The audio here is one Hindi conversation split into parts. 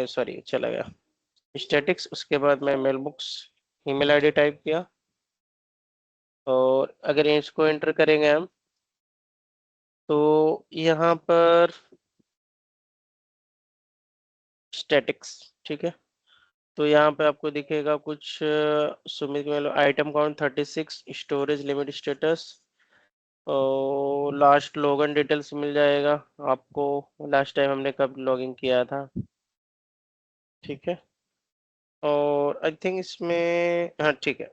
सॉरी चला गया स्टैटिक्स। उसके बाद मैं mailbox email ID type किया, और अगर इसको एंटर करेंगे हम तो यहाँ पर स्टैटिक्स, ठीक है। तो यहाँ पे आपको दिखेगा कुछ Sumit mail item count 36, storage limit status, और लास्ट लॉगिन डिटेल्स मिल जाएगा आपको, लास्ट टाइम हमने कब लॉगिन किया था, ठीक है। और आई थिंक इसमें हाँ ठीक है।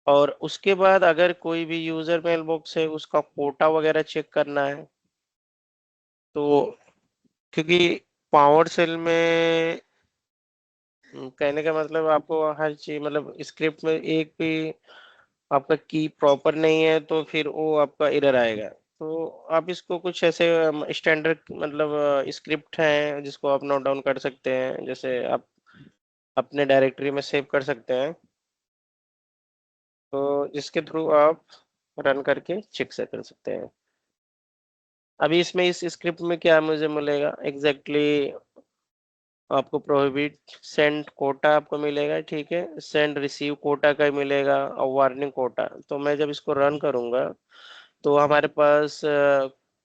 और उसके बाद अगर कोई भी यूजर मेल बॉक्स है उसका कोटा वगैरह चेक करना है तो, क्योंकि पावर सेल में कहने का मतलब आपको हर चीज मतलब स्क्रिप्ट में एक भी आपका की प्रॉपर नहीं है तो फिर वो आपका एरर आएगा। तो आप इसको कुछ ऐसे स्टैंडर्ड मतलब स्क्रिप्ट हैं जिसको आप नोट डाउन कर सकते हैं, जैसे आप अपने डायरेक्टरी में सेव कर सकते हैं, तो जिसके थ्रू आप रन करके चेक से कर सकते हैं। अभी इसमें इस स्क्रिप्ट में क्या मुझे मिलेगा एग्जैक्टली आपको प्रोहिबिट सेंड कोटा आपको मिलेगा, ठीक है। सेंड रिसीव कोटा का मिलेगा और वार्निंग कोटा। तो मैं जब इसको रन करूंगा तो हमारे पास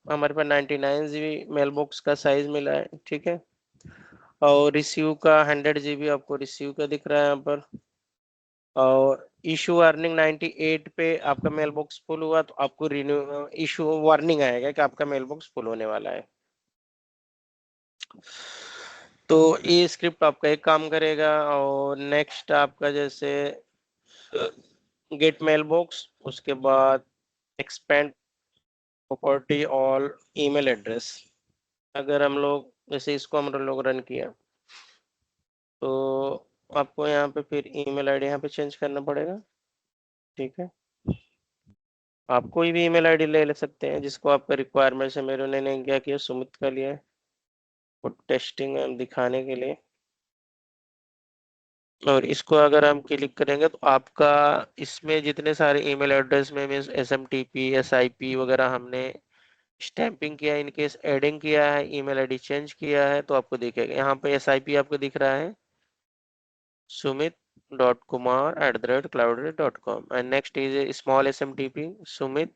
99 GB मेल बॉक्स का साइज मिला है, ठीक है। और रिसीव का 100 GB आपको रिसीव का दिख रहा है यहाँ पर। और इशू वार्निंग 98 पे आपका मेल बॉक्स फुल हुआ तो आपको रिन्यू इशू वार्निंग आएगा कि आपका मेल बॉक्स फुल होने वाला है। तो ये स्क्रिप्ट आपका एक काम करेगा। और नेक्स्ट आपका जैसे गेट मेल बॉक्स, उसके बाद एक्सपेंड प्रॉपर्टी और ईमेल एड्रेस। अगर हम लोग जैसे इसको हम लोग रन किया तो आपको यहाँ पे फिर ईमेल आईडी यहाँ पे चेंज करना पड़ेगा, ठीक है। आप कोई भी ईमेल आईडी ले सकते हैं जिसको आपका रिक्वायरमेंट है। मेरे ने क्या किया, सुमित का लिया है वो टेस्टिंग दिखाने के लिए। और इसको अगर हम क्लिक करेंगे तो आपका इसमें जितने सारे ईमेल एड्रेस में मीन्स SMTP SIP वगैरह हमने स्टैंपिंग किया, इनकेस एडिंग किया है, ईमेल आईडी चेंज किया है तो आपको दिखेगा यहाँ पे SIP आपको दिख रहा है sumit.kumar@cloudread.com and next is small SMTP Sumit,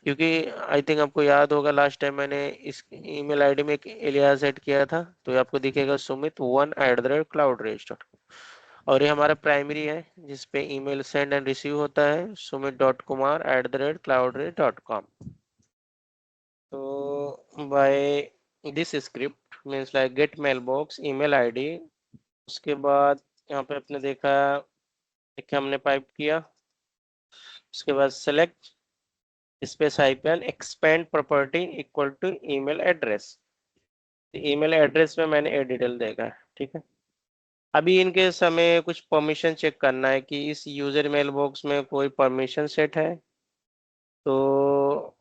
क्योंकि आई थिंक आपको याद होगा लास्ट टाइम मैंने इस ईमेल आईडी में एक एलियास सेट किया था, तो ये आपको दिखेगा sumit1@cloudread.com। और ये हमारा प्राइमरी है जिसपे ईमेल सेंड एंड रिसीव होता है sumit.kumar@cloudread.com। तो by this script means like get mailbox email ID, उसके बाद यहाँ पे आपने देखा एक हमने पाइप किया, उसके बाद select space hyphen expand property equal to email address. Email address में मैंने ए डिटेल देखा है, ठीक है। अभी इनके समय कुछ परमिशन चेक करना है कि इस यूजर मेल बॉक्स में कोई परमिशन सेट है, तो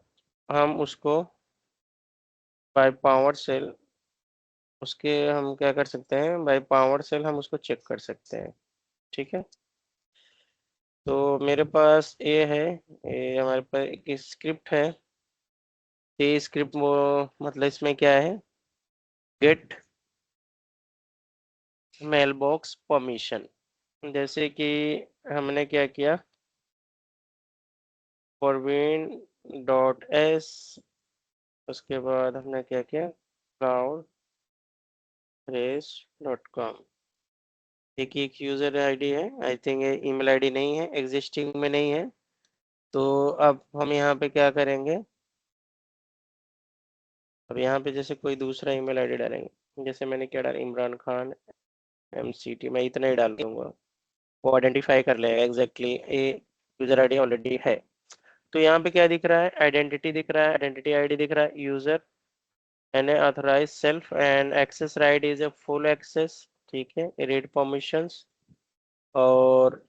हम उसको बाय पावर सेल उसके हम क्या कर सकते हैं, बाय पावर सेल हम उसको चेक कर सकते हैं, ठीक है। तो मेरे पास ये है, ये हमारे पास एक स्क्रिप्ट है। ये स्क्रिप्ट वो मतलब इसमें क्या है, गेट मेल बॉक्स परमिशन। जैसे कि हमने क्या किया, forwin.s, उसके बाद हमने क्या किया, cloudtrace.com। एक यूजर आईडी है, आई थिंक ये ईमेल आईडी नहीं है, एग्जिस्टिंग में नहीं है। तो अब हम यहाँ पे क्या करेंगे, अब यहाँ पे जैसे कोई दूसरा ईमेल आईडी डालेंगे, जैसे मैंने क्या डाला, इमरान खान MCT, मैं इतना ही डाल दूंगा, वो आइडेंटिफाई कर लेगा एग्जैक्टली ये यूजर आईडी ऑलरेडी है। तो यहाँ पे क्या दिख रहा है, आइडेंटिटी दिख रहा है, आइडेंटिटी आईडी दिख रहा है, user and authorise self and access right is a full access, ठीक है, रीड परमिशंस। और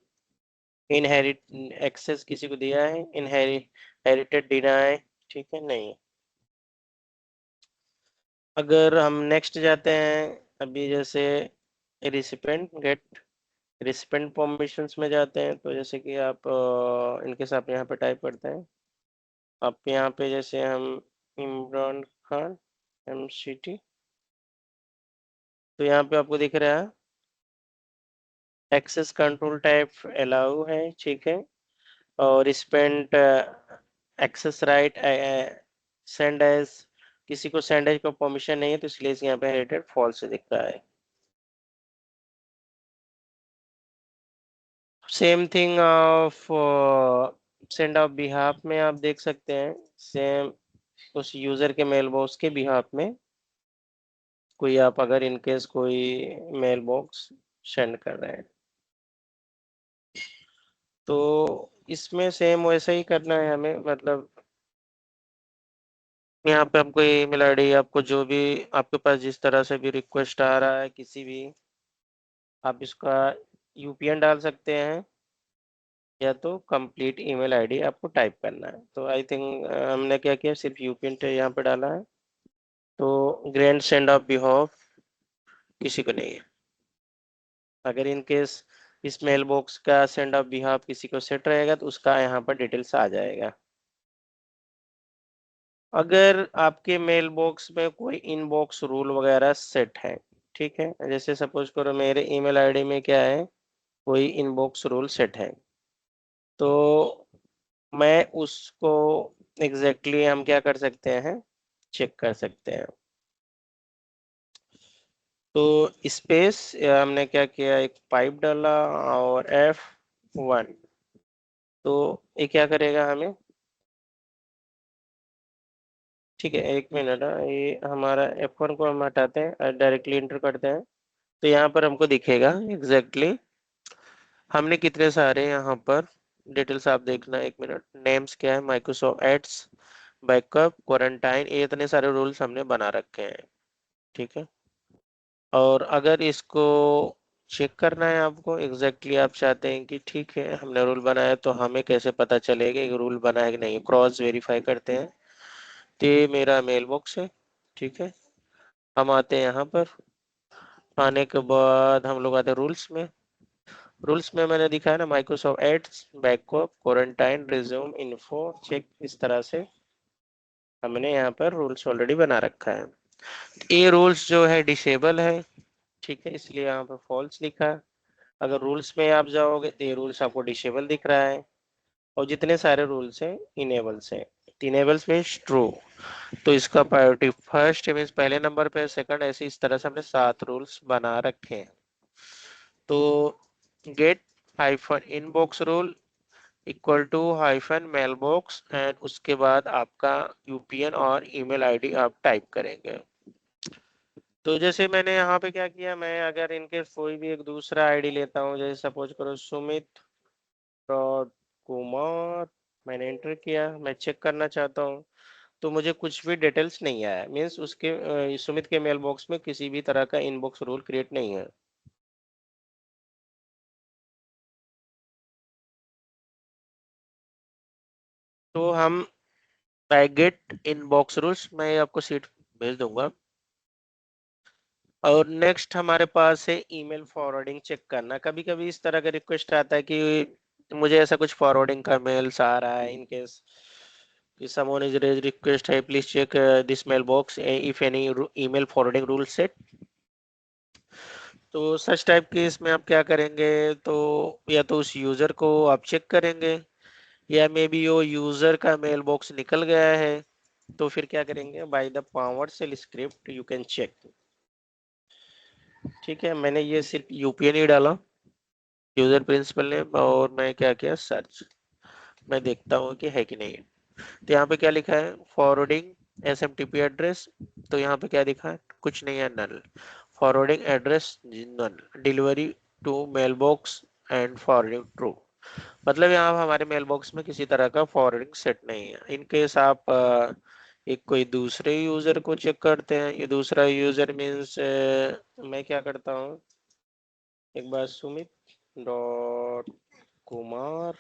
इनहेरिट एक्सेस किसी को दिया है, इनहेरिटेड डिनाई, ठीक है, नहीं। अगर हम नेक्स्ट जाते हैं, अभी जैसे रिसिपेंट गेट रिसिपेंट परमिशंस में जाते हैं, तो जैसे कि आप इनके साथ यहाँ पे टाइप करते हैं, आप यहाँ पे जैसे हम इमरान खान MCT तो यहाँ पे आपको दिख रहा है एक्सेस कंट्रोल टाइप अलाउ है, ठीक है। और spend access right send as, किसी को सेंड एज को परमिशन नहीं है, तो इसलिए यहाँ पे रेटेड फॉल्स दिख रहा है। Same thing of send off behalf में आप देख सकते हैं, सेम उस यूजर के मेल बॉक्स के बिहाफ में कोई आप अगर इनकेस कोई मेल बॉक्स सेंड कर रहे हैं, तो इसमें सेम वैसा ही करना है हमें। मतलब यहाँ पे आपको ईमेल आईडी, आपको जो भी आपके पास जिस तरह से भी रिक्वेस्ट आ रहा है किसी भी, आप इसका यूपीएन डाल सकते हैं, या तो कंप्लीट ईमेल आईडी आपको टाइप करना है। तो आई थिंक हमने क्या किया, सिर्फ यूपीएन यहाँ पे डाला है। तो ग्रैंड सेंड ऑफ बिहाफ किसी को नहीं है। अगर इन केस इस मेल बॉक्स का सेंड ऑफ बिहाफ किसी को सेट रहेगा, तो उसका यहाँ पर डिटेल्स आ जाएगा। अगर आपके मेल बॉक्स में कोई इनबॉक्स रूल वगैरह सेट है, ठीक है, जैसे सपोज करो मेरे ईमेल आईडी में क्या है, कोई इनबॉक्स रूल सेट है, तो मैं उसको एग्जैक्टली हम क्या कर सकते हैं, चेक कर सकते हैं। तो स्पेस हमने क्या किया, एक पाइप डाला और F1। तो ये क्या करेगा हमें, ठीक है, एक मिनट, ये हमारा F1 को हम हटाते हैं, डायरेक्टली इंटर करते हैं। तो यहाँ पर हमको दिखेगा एग्जैक्टली हमने कितने सारे यहाँ पर डिटेल्स, आप देखना एक मिनट। नेम्स क्या है, माइक्रोसॉफ्ट एड्स, बैकअप, क्वारंटाइन, ये इतने सारे रूल्स हमने बना रखे हैं, ठीक है। और अगर इसको चेक करना है आपको एग्जैक्टली, आप चाहते हैं कि ठीक है हमने रूल बनाया, तो हमें कैसे पता चलेगा कि रूल बना है कि नहीं, क्रॉस वेरीफाई करते हैं। तो ये मेरा मेल बॉक्स है, ठीक है। हम आते हैं यहाँ पर, आने के बाद हम लोग आते हैं रूल्स में। रूल्स में मैंने दिखा है ना, Microsoft ads, backup, quarantine, resume, info, check, इस तरह से हमने यहाँ पर रूल्स ऑलरेडी बना रखा है। ये रूल्स जो है डिसेबल है, ठीक है, इसलिए यहाँ पर फॉल्स लिखा है। अगर रूल्स में आप जाओगे तो ये रूल्स आपको डिसेबल दिख रहा है, और जितने सारे रूल्स हैं इनेबल्स हैं। इनेबल्स मीन्स ट्रू, तो इसका प्रायोरिटी फर्स्ट मीन्स पहले नंबर पे, सेकंड, ऐसे इस तरह से हमने 7 रूल्स बना रखे हैं। तो get hyphen inbox rule equal to hyphen mail box, and उसके बाद आपका यूपीएन और ईमेल आईडी आप टाइप करेंगे। तो जैसे मैंने यहाँ पे क्या किया, मैं अगर इनके कोई भी एक दूसरा आईडी लेता हूँ, जैसे सपोज करो सुमित डॉट कुमार, मैंने एंटर किया, मैं चेक करना चाहता हूँ, तो मुझे कुछ भी डिटेल्स नहीं आया, मीन्स उसके सुमित के मेल बॉक्स में किसी भी तरह का इनबॉक्स रूल क्रिएट नहीं है। तो हम गेट इनबॉक्स रूल्स, मैं आपको सीट भेज दूंगा। और नेक्स्ट हमारे पास है ईमेल फॉरवर्डिंग चेक करना। कभी कभी इस तरह का रिक्वेस्ट आता है कि मुझे ऐसा कुछ फॉरवर्डिंग का मेल्स आ रहा है, in case someone is raised request, hey please check this mailbox if any email forwarding rule set। तो सच टाइप केस में आप क्या करेंगे, तो या तो उस यूजर को आप चेक करेंगे, या मे बी वो यूजर का मेल बॉक्स निकल गया है, तो फिर क्या करेंगे, by the PowerShell script you can check. ठीक है, मैंने ये सिर्फ यूपीएन ही डाला, यूजर प्रिंसिपल नेम, और मैं क्या किया, सर्च, मैं देखता हूँ कि है कि नहीं। तो यहाँ पे क्या लिखा है, फॉरवर्डिंग एसएमटीपी एड्रेस, तो यहाँ पे क्या दिखा है, कुछ नहीं है, null. Forwarding address null, delivery to mail box and forwarding true. मतलब यहाँ हमारे मेल बॉक्स में किसी तरह का फॉरवर्डिंग सेट नहीं है। इन केस आप एक कोई दूसरे यूजर को चेक करते हैं, ये दूसरा यूजर मीन्स मैं क्या करता हूँ, एक बार सुमित डॉट कुमार,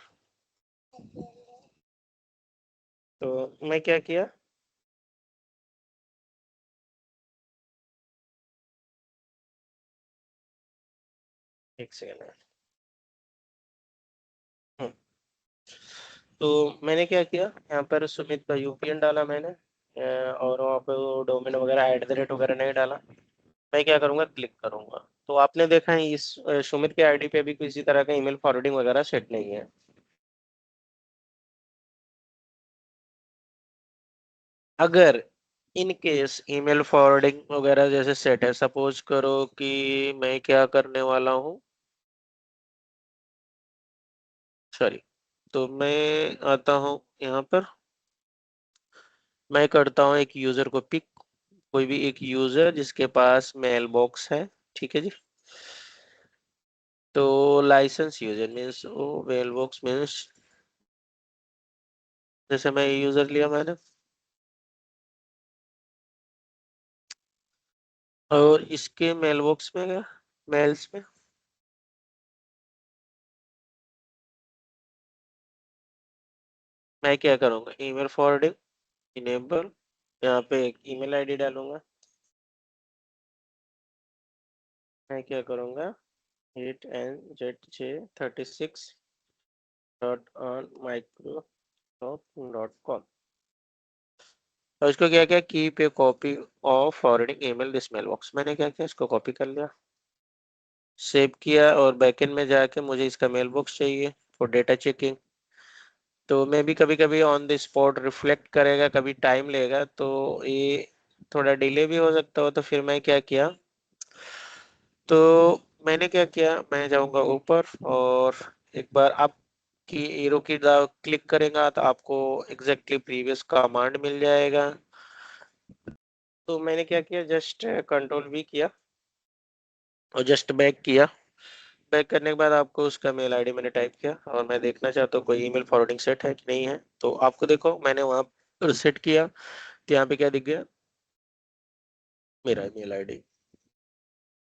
तो मैं क्या किया, एक सेकेंड। तो मैंने क्या किया, यहाँ पर सुमित का यूपीएन डाला मैंने, और वहाँ पे डोमेन वगैरह @ वगैरह नहीं डाला। मैं क्या करूंगा, क्लिक करूंगा, तो आपने देखा है इस सुमित के आईडी पे भी किसी तरह का ईमेल फॉरवर्डिंग वगैरह सेट नहीं है। अगर इन केस ईमेल फॉरवर्डिंग वगैरह जैसे सेट है, सपोज करो कि मैं क्या करने वाला हूँ, सॉरी, तो मैं आता हूँ यहाँ पर, मैं करता हूँ एक यूजर को पिक, कोई भी एक यूजर जिसके पास मेल बॉक्स है, ठीक है जी। तो लाइसेंस यूजर मीन्स वो मेल बॉक्स मीन्स, जैसे मैं यूजर लिया मैंने, और इसके मेल बॉक्स में गया, मेल्स में मैं क्या करूँगा, ईमेल फॉरवर्डिंग इनेबल, यहाँ पे एक ईमेल आईडी डालूंगा, मैं क्या करूँगा, 8nz36.on.microsoft.com, और इसको क्या क्या, keep a copy of forwarding email this mailbox, मैंने क्या किया, इसको कॉपी कर लिया, सेव किया, और बैकएंड में जाके मुझे इसका मेल बॉक्स चाहिए फॉर डेटा चेकिंग। तो मैं भी कभी कभी ऑन द स्पॉट रिफ्लेक्ट करेगा, कभी टाइम लेगा, तो ये थोड़ा डिले भी हो सकता हो, तो फिर मैं क्या किया, तो मैंने क्या किया, मैं जाऊंगा ऊपर, और एक बार आपकी एरो की क्लिक करेगा तो आपको एग्जैक्टली प्रीवियस कमांड मिल जाएगा। तो मैंने क्या किया, जस्ट कंट्रोल भी किया और जस्ट बैक किया, बैक करने के बाद आपको उसका मेल आईडी मैंने टाइप किया, और मैं देखना चाहता हूँ कोई ईमेल फॉरवर्डिंग सेट है कि नहीं है, तो आपको देखो मैंने वहां पर सेट किया, तो यहाँ पे क्या दिख गया, मेरा ईमेल आईडी,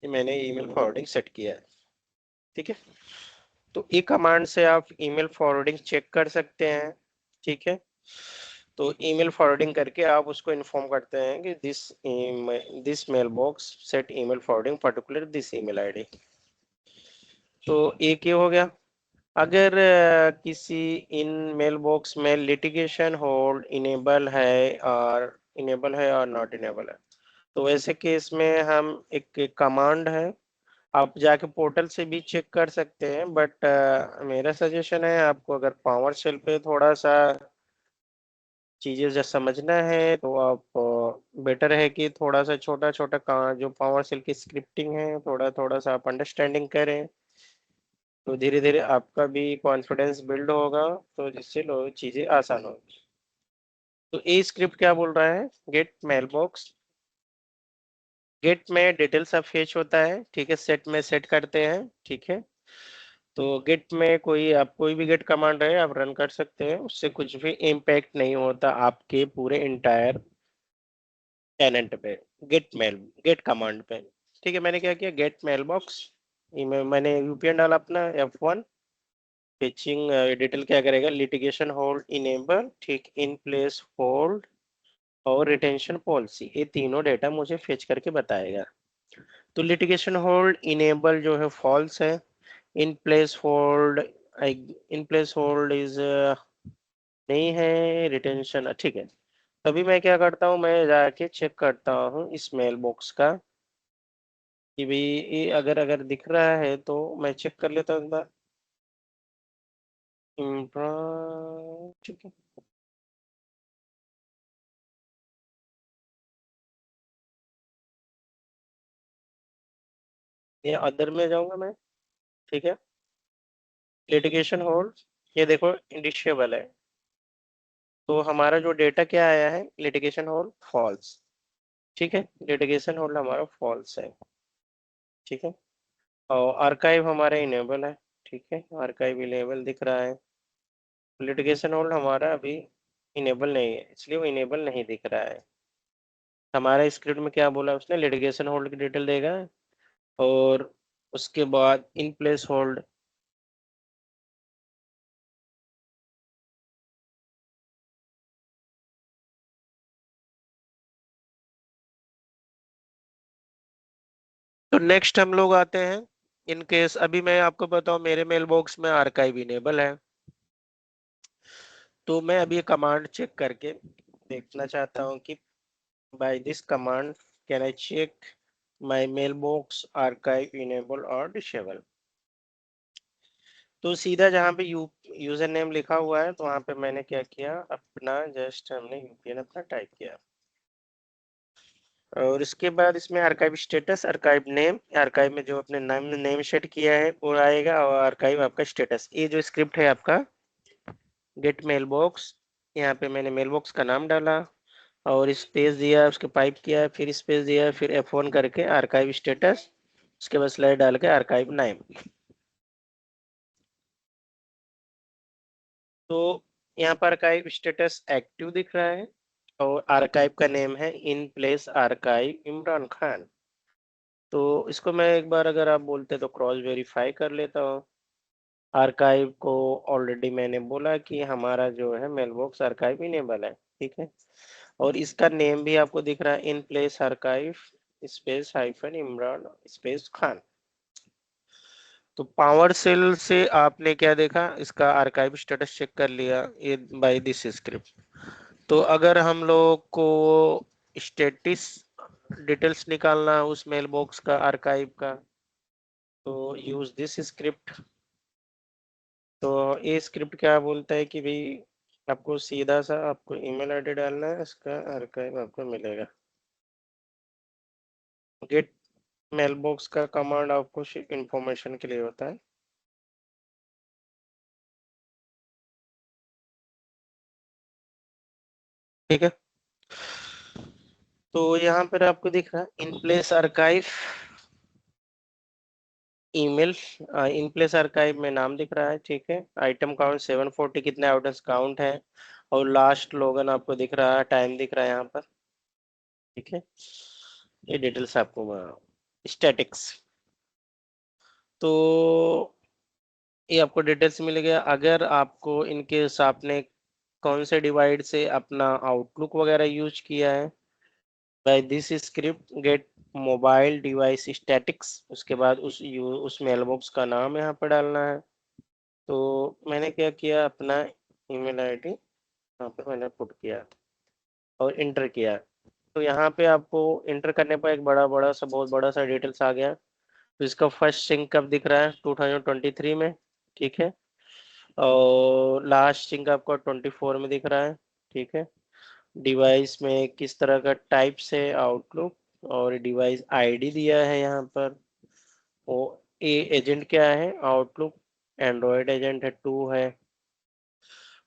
मैंने ईमेल फॉरवर्डिंग सेट किया है, ठीक है। तो ई कमांड से आप ईमेल फॉरवर्डिंग चेक कर सकते हैं, ठीक है। तो ईमेल फॉरवर्डिंग करके आप उसको इन्फॉर्म करते हैं कि this mailbox set email forwarding particular this email ID. तो एक ये हो गया। अगर किसी इन मेल बॉक्स में लिटिगेशन होल्ड इनेबल है और नॉट इनेबल है, तो वैसे केस में हम एक कमांड है, आप जाके पोर्टल से भी चेक कर सकते हैं, बट मेरा सजेशन है आपको, अगर पावर शेल पे थोड़ा सा चीजें जब समझना है तो आप बेटर है कि थोड़ा सा छोटा छोटा जो पावर शेल की स्क्रिप्टिंग है, थोड़ा थोड़ा सा आप अंडरस्टैंडिंग करें, तो धीरे धीरे आपका भी कॉन्फिडेंस बिल्ड होगा, तो जिससे लोग चीजें आसान होगी। तो ये स्क्रिप्ट क्या बोल रहा है, गेट मेल बॉक्स, गेट में डिटेल सब फेच होता है, ठीक है, सेट में सेट करते हैं, ठीक है। तो गेट में आप कोई भी गेट कमांड है आप रन कर सकते हैं, उससे कुछ भी इम्पैक्ट नहीं होता आपके पूरे इंटायर टेनेंट पे, गेट कमांड पे, ठीक है। मैंने क्या किया, गेट मेल बॉक्स, मैंने यूपीएन डाला अपना F1, फेचिंग डिटेल क्या करेगा, लिटिगेशन होल्ड इनेबल, ठीक, इन प्लेस होल्ड और रिटेंशन पॉलिसी, ये तीनों डेटा मुझे फेच करके बताएगा। तो लिटिगेशन होल्ड इनेबल जो है फॉल्स है, in place hold, in place hold is नहीं है, रिटेंशन ठीक है। तभी मैं क्या करता हूँ, मैं जाके चेक करता हूँ इस मेल बॉक्स का, कि भाई ये अगर अगर दिख रहा है तो मैं चेक कर लेता हूँ एक बार, ठीक है। ये अदर में जाऊंगा मैं, ठीक है, लिटिगेशन होल्ड, ये देखो इंडिशेबल है, तो हमारा जो डेटा क्या आया है, लिटिगेशन होल्ड फॉल्स, ठीक है, लिटिगेशन होल्ड हमारा फॉल्स है, ठीक है। और आर्काइव हमारा इनेबल है, ठीक है, आर्काइव इनेबल दिख रहा है, लिटिगेशन होल्ड हमारा अभी इनेबल नहीं है, इसलिए वो इनेबल नहीं दिख रहा है। हमारा स्क्रिप्ट में क्या बोला उसने, लिटिगेशन होल्ड की डिटेल देगा, और उसके बाद इन प्लेस होल्ड, तो नेक्स्ट हम लोग आते हैं, इन केस अभी मैं आपको बताऊं मेरे मेल बॉक्स में आर्काइव इनेबल है, तो मैं अभी ये कमांड चेक करके देखना चाहता हूँ कि by this command can I check my mailbox archive enable और डिसेबल। तो सीधा जहाँ पे यूजर नेम लिखा हुआ है तो वहां पे मैंने क्या किया, अपना जस्ट हमने यूपीएन अपना टाइप किया, और इसके बाद इसमें archive status, archive name, archive में जो अपने नाम नेम सेट किया है वो आएगा, और आर्काइव आपका स्टेटस। ये जो स्क्रिप्ट है आपका गेट मेल बॉक्स, यहाँ पे मैंने मेल बॉक्स का नाम डाला और स्पेस दिया, उसके पाइप किया, फिर स्पेस दिया, फिर F1 करके आर्काइव स्टेटस, उसके बाद स्लाइड डाल के आर्काइव नेम। तो यहाँ पर आर्काइव स्टेटस एक्टिव दिख रहा है और आर्काइव का नेम है in place archive Imran Khan. तो इसको मैं एक बार अगर आप बोलते तो क्रॉस वेरीफाई कर लेता हूँ। आर्काइव को ऑलरेडी मैंने बोला कि हमारा जो है मेल बॉक्स आर्काइव इनेबल है, ठीक है। और इसका नेम भी आपको दिख रहा है in place archive space hyphen Imran space Khan. तो पावर सेल से आपने क्या देखा, इसका आर्काइव स्टेटस चेक कर लिया ये बाय दिस स्क्रिप्ट। तो अगर हम लोग को स्टेटस डिटेल्स निकालना है उस मेल बॉक्स का आर्काइव का, तो यूज दिस स्क्रिप्ट। तो ये स्क्रिप्ट क्या बोलता है कि भाई आपको सीधा सा आपको ईमेल आईडी डालना है, इसका आर्काइव आपको मिलेगा। गेट मेल बॉक्स का कमांड आपको इंफॉर्मेशन के लिए होता है, ठीक है। तो यहाँ पर आपको दिख रहा है in place archive email, in place archive में नाम दिख रहा है, ठीक है। आइटम काउंट 740, कितने आइटम्स काउंट है, और लास्ट लोगन आपको दिख रहा है, टाइम दिख रहा है यहाँ पर, ठीक है। ये डिटेल्स आपको स्टैटिक्स, तो ये आपको डिटेल्स मिल गया। अगर आपको इनके आपने कौन से डिवाइड से अपना आउटलुक वगैरह यूज किया है, by this script get mobile device statics, उसके बाद उस मेल बॉक्स का नाम यहाँ पर डालना है। तो मैंने क्या किया, अपना ईमेल आईडी यहाँ पे मैंने पुट किया और इंटर किया। तो यहाँ पे आपको इंटर करने पर एक बड़ा बड़ा सा बहुत बड़ा सा डिटेल्स आ गया। तो इसका फर्स्ट सिंक कब दिख रहा है, 2023 में, ठीक है। और लास्ट सिंक आपको 24 में दिख रहा है, ठीक है। डिवाइस में किस तरह का टाइप से आउटलुक, और डिवाइस आईडी दिया है यहाँ पर। वो ए एजेंट क्या है, आउटलुक एंड्रॉयड एजेंट है 2 है,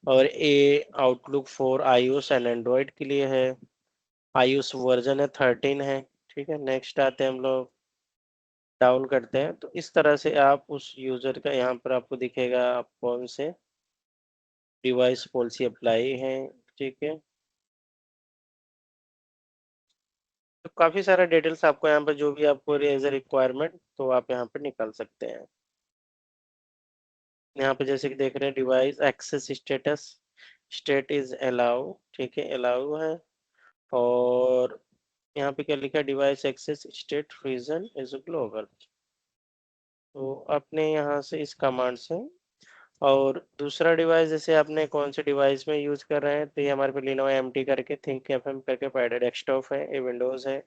और a Outlook for iOS and Android के लिए है, iOS वर्जन है 13 है, ठीक है। नेक्स्ट आते हैं हम लोग, डाउन करते हैं। तो इस तरह से आप उस यूजर का यहाँ पर आपको दिखेगा आप कौन से डिवाइस पॉलिसी अप्लाई है, ठीक है। तो काफी सारा डिटेल्स आपको यहाँ पर जो भी आपको एज ए रिक्वायरमेंट तो आप यहाँ पर निकाल सकते हैं। यहाँ पे जैसे कि देख रहे हैं device access status, state is allow, ठीक है, अलाउ है। और यहाँ पे क्या लिखा है, device access state reason is global. तो आपने यहाँ से इस कमांड से, और दूसरा डिवाइस जैसे आपने कौन से डिवाइस में यूज कर रहे हैं, तो ये हमारे पे लिनोवा एमटी करके थिंक एफएम करके पैडेड डेस्कटॉप है, ये विंडोज है,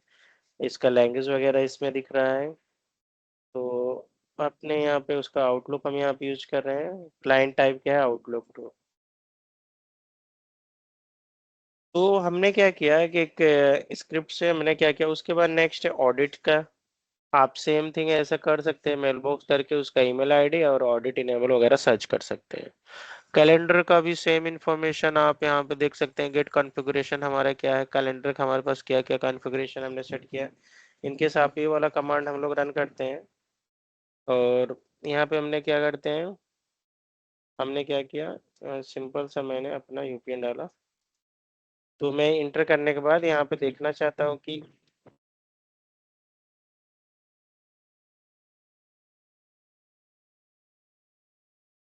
इसका लैंग्वेज वगैरह इसमें दिख रहा है। तो अपने यहाँ पे उसका आउटलुक हम यहाँ पे यूज कर रहे हैं, क्लाइंट टाइप क्या है, आउटलुक। तो हमने क्या किया कि एक स्क्रिप्ट से हमने क्या किया, उसके बाद नेक्स्ट है ऑडिट का। आप सेम थिंग ऐसा कर सकते हैं, मेल बॉक्स करके उसका ईमेल आईडी और ऑडिट इनेबल वगैरह सर्च कर सकते हैं। कैलेंडर का भी सेम इंफॉर्मेशन आप यहाँ पे देख सकते हैं, गेट कॉन्फ़िगरेशन हमारा क्या है, कैलेंडर का हमारे पास क्या क्या कॉन्फ़िगरेशन हमने सेट किया। इनके साथ ये वाला कमांड हम लोग रन करते हैं, और यहाँ पे हमने क्या करते हैं, हमने क्या किया, सिंपल सा मैंने अपना यूपीएन डाला। तो मैं इंटर करने के बाद यहाँ पे देखना चाहता हूँ कि,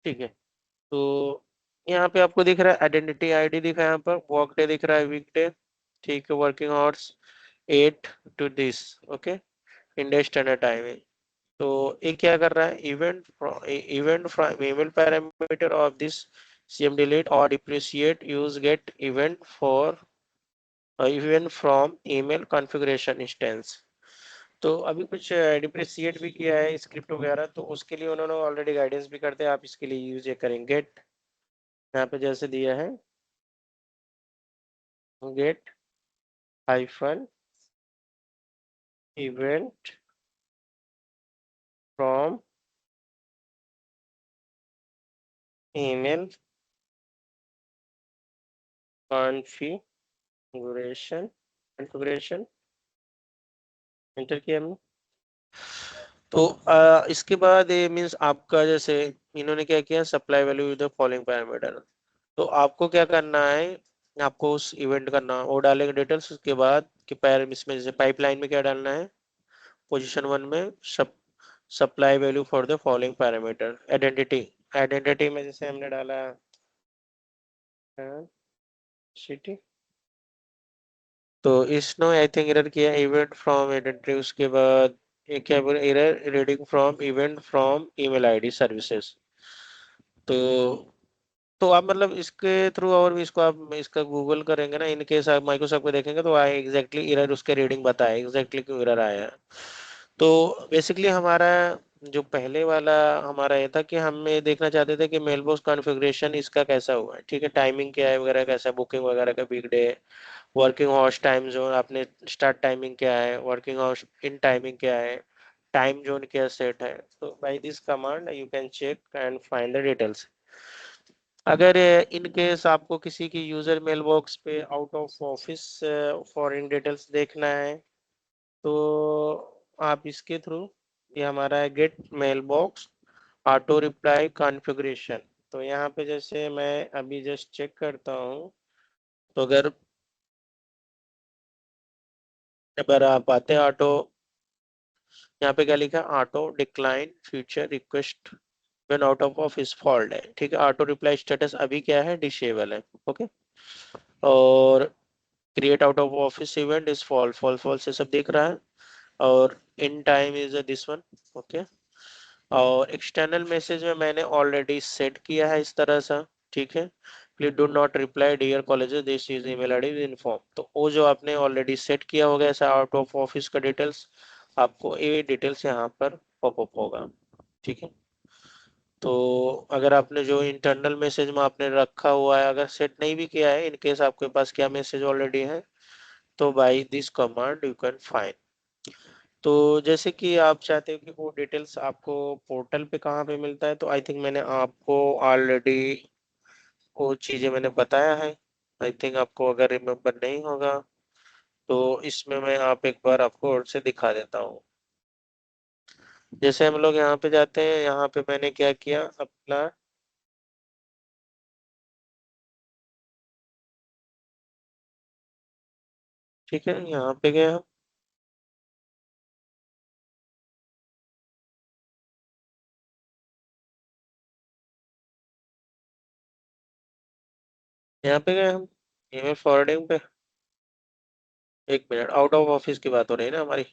ठीक है। तो यहाँ पे आपको दिख रहा है आइडेंटिटी आईडी दिखा है, यहाँ पर वर्क डे दिख रहा है, वीक डे, ठीक है, working hours 8 to this, okay, India standard time है। तो ये क्या कर रहा है, event from email parameter of this cm delete or depreciate use get event from email configuration instance। तो अभी कुछ डिप्रिसिएट भी किया है स्क्रिप्ट वगैरह, तो उसके लिए उन्होंने ऑलरेडी गाइडेंस भी करते हैं, आप इसके लिए यूज ये करेंगे। गेट यहाँ पे जैसे दिया है, get hyphen event from email configuration, configuration enter किया हमने। तो इसके बाद ये मीन्स आपका जैसे इन्होंने क्या किया, supply value with the following parameter. तो आपको क्या करना है, आपको उस इवेंट का नाम वो डालेंगे डिटेल्स, उसके बाद कि पैर इसमें जैसे पाइपलाइन में क्या डालना है, पोजीशन 1 में सब supply value for the following parameter. Identity, identity में जैसे हमने डाला सिटी, तो इसने आई थिंक एरर किया इवेंट फ्रॉम आइडेंटिटी, उसके बाद ये क्या बोले, error reading from event from email ID services. तो आप मतलब इसके थ्रू और भी इसको आप इसका गूगल करेंगे ना, इन केस आप माइक्रोसॉफ्ट पे देखेंगे तो आए एग्जैक्टली एरर, उसके रीडिंग बताए एग्जैक्टली क्यों एरर आया है। तो बेसिकली हमारा जो पहले वाला हमारा ये था कि हम ये देखना चाहते थे कि मेलबॉक्स कॉन्फ़िगरेशन इसका कैसा हुआ है, ठीक है, टाइमिंग क्या है वगैरह, कैसा बुकिंग वगैरह का week day, working hours time zone, आपने स्टार्ट टाइमिंग क्या है, वर्किंग आवर्स इन टाइमिंग क्या है, टाइम जोन क्या सेट है। तो by this command you can check and find the details. अगर इन केस आपको किसी की यूजर मेल बॉक्स पे out of office foreign details देखना है, तो आप इसके थ्रू, ये हमारा है get mailbox auto reply configuration. तो यहाँ पे जैसे मैं अभी जस्ट चेक करता हूँ, तो अगर आप आते हैं ऑटो, यहाँ पे क्या लिखा है, auto decline future request when out of office fault है, ठीक है, ऑटो रिप्लाई स्टेटस अभी क्या है, डिसेबल है। ओके, और create out of office event is false, false false से सब दिख रहा है, और in time is this one. Okay, और एक्सटर्नल मैसेज में मैंने ऑलरेडी सेट किया है इस तरह से, ठीक है, please do not reply dear colleagues this is email ID inform. तो वो जो आपने ऑलरेडी सेट किया होगा ऐसा आउट ऑफ ऑफिस का डिटेल्स, आपको ये डिटेल्स यहाँ पर पॉपअप होगा, ठीक है। तो अगर आपने जो इंटरनल मैसेज में आपने रखा हुआ है अगर सेट नहीं भी किया है, इन केस आपके पास क्या मैसेज ऑलरेडी है, तो by this command you can find. तो जैसे कि आप चाहते हो कि वो डिटेल्स आपको पोर्टल पे कहाँ पे मिलता है, तो आई थिंक मैंने आपको ऑलरेडी वो चीजें मैंने बताया है। आई थिंक आपको अगर रिमेम्बर नहीं होगा तो इसमें मैं आप एक बार आपको और से दिखा देता हूँ। जैसे हम लोग यहाँ पे जाते हैं, यहाँ पे मैंने क्या किया अपना, ठीक है, यहाँ पे गए हम, यहाँ पे गए हम ईमेल फॉरवर्डिंग पे। एक मिनट, आउट ऑफ ऑफिस की बात हो रही है ना हमारी,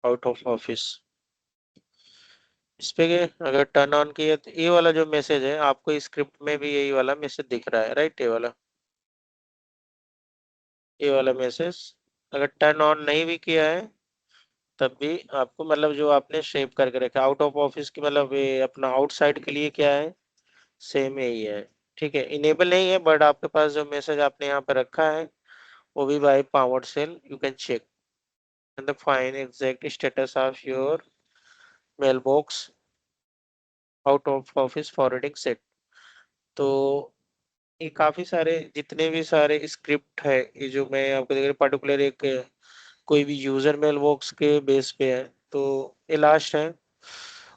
आउट ऑफ ऑफिस इस पे गए, अगर टर्न ऑन किया तो ये वाला जो मैसेज है आपको स्क्रिप्ट में भी यही वाला मैसेज दिख रहा है, राइट, ये वाला, ये वाला मैसेज अगर टर्न ऑन नहीं भी किया है तब भी आपको मतलब जो आपने सेव करके रखा आउट ऑफ ऑफिस की, मतलब ये अपना आउटसाइड के लिए क्या है, सेम यही है, ठीक है, इनेबल नहीं है, बट आपके पास जो मैसेज आपने यहाँ पे रखा है वो भी by PowerShell you can check and the find exact status of your mailbox out of office forwarding set. तो ये काफी सारे जितने भी सारे स्क्रिप्ट है, ये जो मैं आपको देख रहा पर्टिकुलर एक कोई भी यूजर मेल बॉक्स के बेस पे है, तो ये लास्ट है।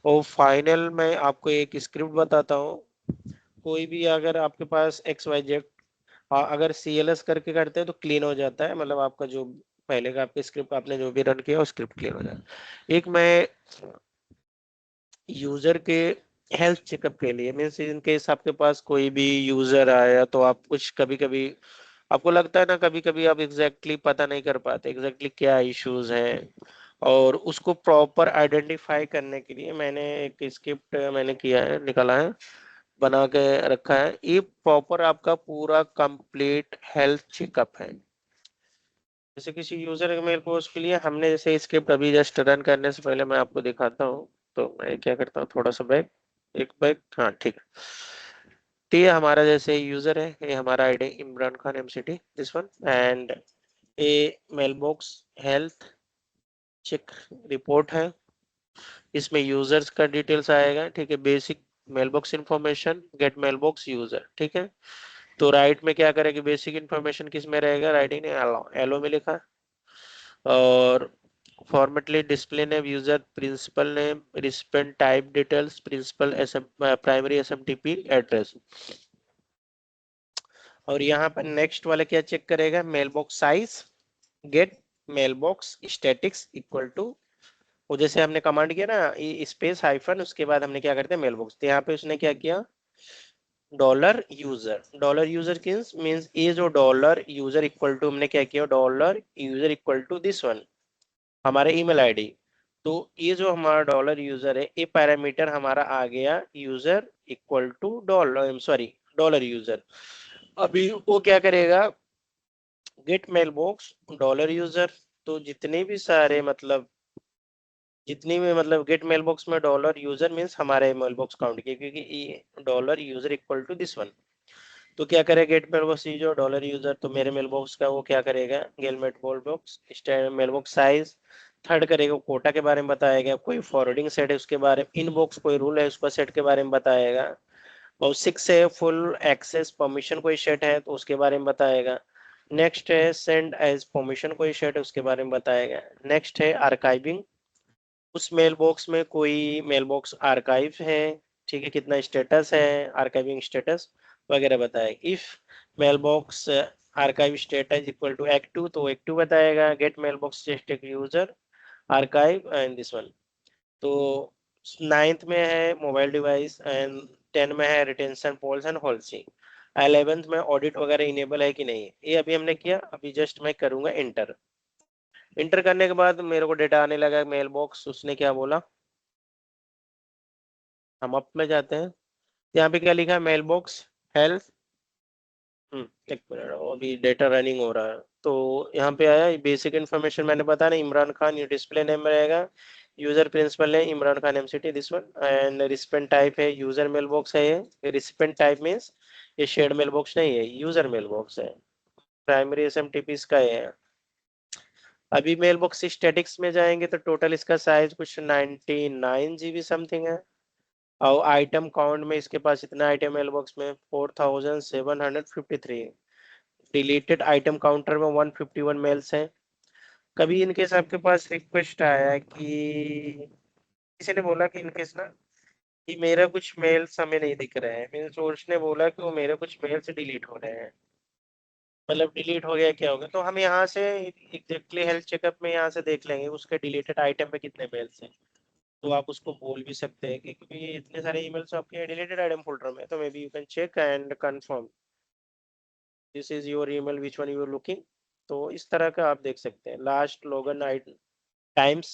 और फाइनल में आपको एक स्क्रिप्ट बताता हूँ, कोई भी अगर आपके पास एक्स वाई जेड अगर CLS करके करते हैं तो क्लीन हो जाता है, मतलब आपका जो पहले का आपके स्क्रिप्ट आपने जो भी रन किया वो स्क्रिप्ट क्लीन हो जाता है। एक मैं यूजर के हेल्थ चेकअप के लिए मीन्स इन केस आपके पास कोई भी यूजर आया तो आप कुछ कभी कभी आपको लगता है ना, कभी कभी आप एग्जैक्टली पता नहीं कर पाते एग्जैक्टली क्या इश्यूज हैं, और उसको प्रॉपर आइडेंटिफाई करने के लिए मैंने एक स्क्रिप्ट मैंने किया है, निकाला है, बना के रखा है। ये प्रॉपर आपका पूरा कंप्लीट हेल्थ चेकअप है। जैसे किसी यूजर के मेल पोस्ट के लिए हमने जैसे स्क्रिप्ट अभी जस्ट रन करने से पहले मैं आपको दिखाता हूँ। तो मैं क्या करता हूँ, थोड़ा सा बैक, एक बैक, हाँ ठीक है। तो ये हमारा जैसे यूजर है, ये हमारा ID Imran Khan MCT this one, and ये mail box health check report है। इसमें यूजर्स का डिटेल्स आएगा, ठीक है, basic mailbox information get mailbox user, ठीक है। तो राइट में क्या करेंगे, बेसिक इंफॉर्मेशन किस में रहेगा, राइटिंग ने एलो एलो में लिखा। और फॉर्मेटली display name user principal name recipient type details principal SM primary SMTP address. और यहाँ पर नेक्स्ट वाला क्या चेक करेगा, mailbox size get mailbox statistics equal to, वो जैसे हमने कमांड किया ना स्पेस हाइफन, उसके बाद हमने क्या करते हैं मेलबॉक्स, तो यहाँ पे उसने क्या किया, डॉलर यूजर कीन्स मीन्स ये जो डॉलर यूजर इक्वल टू हमने क्या किया, dollar user equal to this one हमारे ईमेल आईडी। तो ये जो हमारा डॉलर यूजर है, ये पैरामीटर हमारा आ गया user equal to dollar, sorry dollar user. अभी वो क्या करेगा, get mailbox dollar user. तो जितने भी सारे मतलब जितनी भी मतलब गेट मेल बॉक्स में डॉलर यूजर मीन्स हमारे मेल बॉक्स काउंट किए, क्योंकि ये dollar user equal to this one. तो क्या करेगा गेट मेल बॉक्स, जो डॉलर यूजर, तो मेरे मेल बॉक्स का वो क्या करेगा, गेलमेट mailbox mail box size. Third करेगा कोटा के बारे में बताएगा, कोई फॉरवर्डिंग सेट है उसके बारे में, इनबॉक्स कोई रूल है उसका सेट के बारे में बताएगा। और 6 है फुल एक्सेस परमिशन कोई सेट है तो उसके बारे में बताएगा। नेक्स्ट है सेंड एज परमिशन कोई सेट है उसके बारे में बताएगा। नेक्स्ट है आर्काइविंग, उस मेल बॉक्स में कोई मेल बॉक्स आर्काइव है, ठीक है, कितना स्टेटस है, आर्काइविंग स्टेटस वगैरह बताएगा। If mailbox archive status equal to active तो एक्टिव बताएगा। Get mailbox status user archive and this one. तो नाइन्थ में है मोबाइल डिवाइस, एंड 10 में है रिटेंशन पॉल्स एंड हॉल्सी। 11th में ऑडिट वगैरह इनेबल है कि नहीं है, ये अभी हमने किया। अभी जस्ट मैं करूंगा इंटर। इंटर करने के बाद मेरे को डेटा आने लगा मेल बॉक्स, उसने क्या बोला, हम अप में जाते हैं, यहाँ पे क्या लिखा है, मेल बॉक्स हेल्थ। एक मिनट, अभी डेटा रनिंग हो रहा है। तो यहाँ पे आया बेसिक इन्फॉर्मेशन मैंने बताया ना, इमरान खान, ये डिस्प्ले नेम रहेगा, यूजर प्रिंसिपल है Imran Khan MCT this one, and recipient type है यूजर मेल बॉक्स है ये रिस्पेंट टाइप मीन्स ये शेयर्ड मेल बॉक्स नहीं है, यूजर मेल बॉक्स है। प्राइमरी एसएमटीपी इसका है। अभी मेल बॉक्स स्टैटिक्स में जाएंगे तो टोटल इसका साइज कुछ 99 GB समथिंग है। और आइटम काउंट में इसके पास इतना आइटम मेल बॉक्स में 4753। डिलीटेड आइटम काउंटर में 151 मेल्स हैं। कभी इनकेस आपके पास रिक्वेस्ट आया कि किसी ने बोला कि इनकेस ना कि मेरा कुछ मेल्स हमें नहीं दिख रहे हैं, मीन्स उसने बोला कि वो मेरे कुछ मेल्स डिलीट हो रहे हैं, मतलब डिलीट हो गया क्या होगा, तो हम यहाँ से एग्जैक्टली हेल्थ चेकअप में यहाँ से देख लेंगे उसके डिलीटेड आइटम में कितने मेल्स हैं। तो आप उसको बोल भी सकते हैं कि क्योंकि इतने सारे ईमेल्स आपके डिलीटेड आइटम फोल्डर में, तो maybe you can check and confirm this is your email which one you are looking. तो इस तरह का आप देख सकते हैं last login times.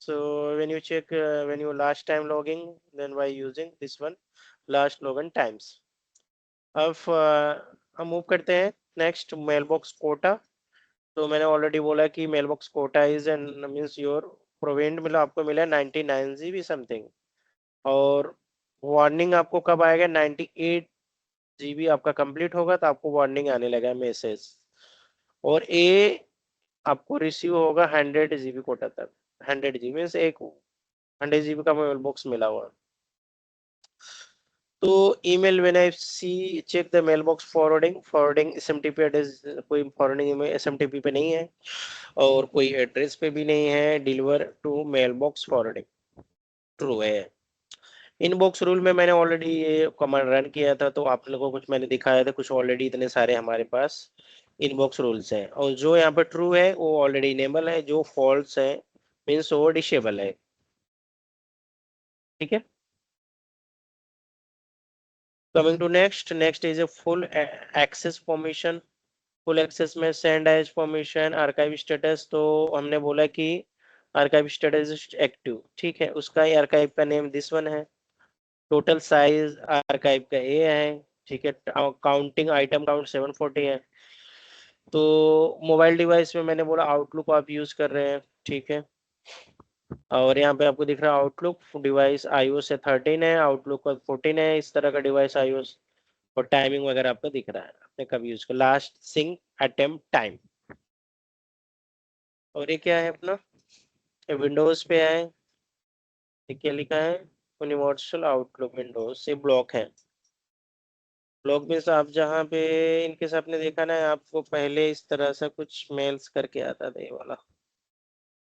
So when you check when you last time logging, then by using this one last login times. अब हम मूव करते हैं नेक्स्ट मेल बॉक्स कोटा। तो मैंने ऑलरेडी बोला कि mailbox quota is an means your प्रोवेंट मिला, आपको मिला 99 GB समथिंग। और वार्निंग आपको कब आएगा, 98 GB आपका कंप्लीट होगा तो आपको वार्निंग आने लगा मैसेज। और ये आपको रिसीव होगा 100 GB कोटा तक। 100 GB मीन्स एक 100 GB का मेल बॉक्स मिला हुआ। तो email when I see check the mailbox forwarding SMTP address, कोई फॉरवर्डिंग में एसएमटीपी पे नहीं है और कोई एड्रेस पे भी नहीं है। Deliver to mail box forwarding true है। इनबॉक्स रूल में मैंने ऑलरेडी ये कमांड रन किया था, तो आप लोगों को कुछ मैंने दिखाया था, कुछ ऑलरेडी इतने सारे हमारे पास इनबॉक्स रूल्स हैं। और जो यहाँ पर ट्रू है वो ऑलरेडी इनेबल है, जो फॉल्स है मीन्स वो डिसेबल है, ठीक है। Coming to next is a full access permission. Full access में send as permission archive status, तो हमने बोला कि आर्काइव स्टेटस एक्टिव, ठीक है, उसका ही आर्काइव का नेम दिस वन है। टोटल साइज आर्काइव का ए है, ठीक है। काउंटिंग आइटम काउंट 740 है। तो मोबाइल डिवाइस में मैंने बोला आउटलुक आप यूज कर रहे हैं, ठीक है। और यहाँ पे आपको दिख रहा है आउटलुक डिवाइस iOS से 13 है, आउटलुक का 14 है, इस तरह का डिवाइस iOS। और टाइमिंग वगैरह आपको दिख रहा है, आपने कब यूज किया, लास्ट सिंक अटेम्प्ट टाइम। और ये क्या है अपना, विंडोज पे है, ये क्या लिखा है, यूनिवर्सल आउटलुक विंडोज, ये ब्लॉक है। ब्लॉक में से आप जहाँ पे इनके से आपने देखा ना, आपको पहले इस तरह से कुछ मेल्स करके आता था ये वाला,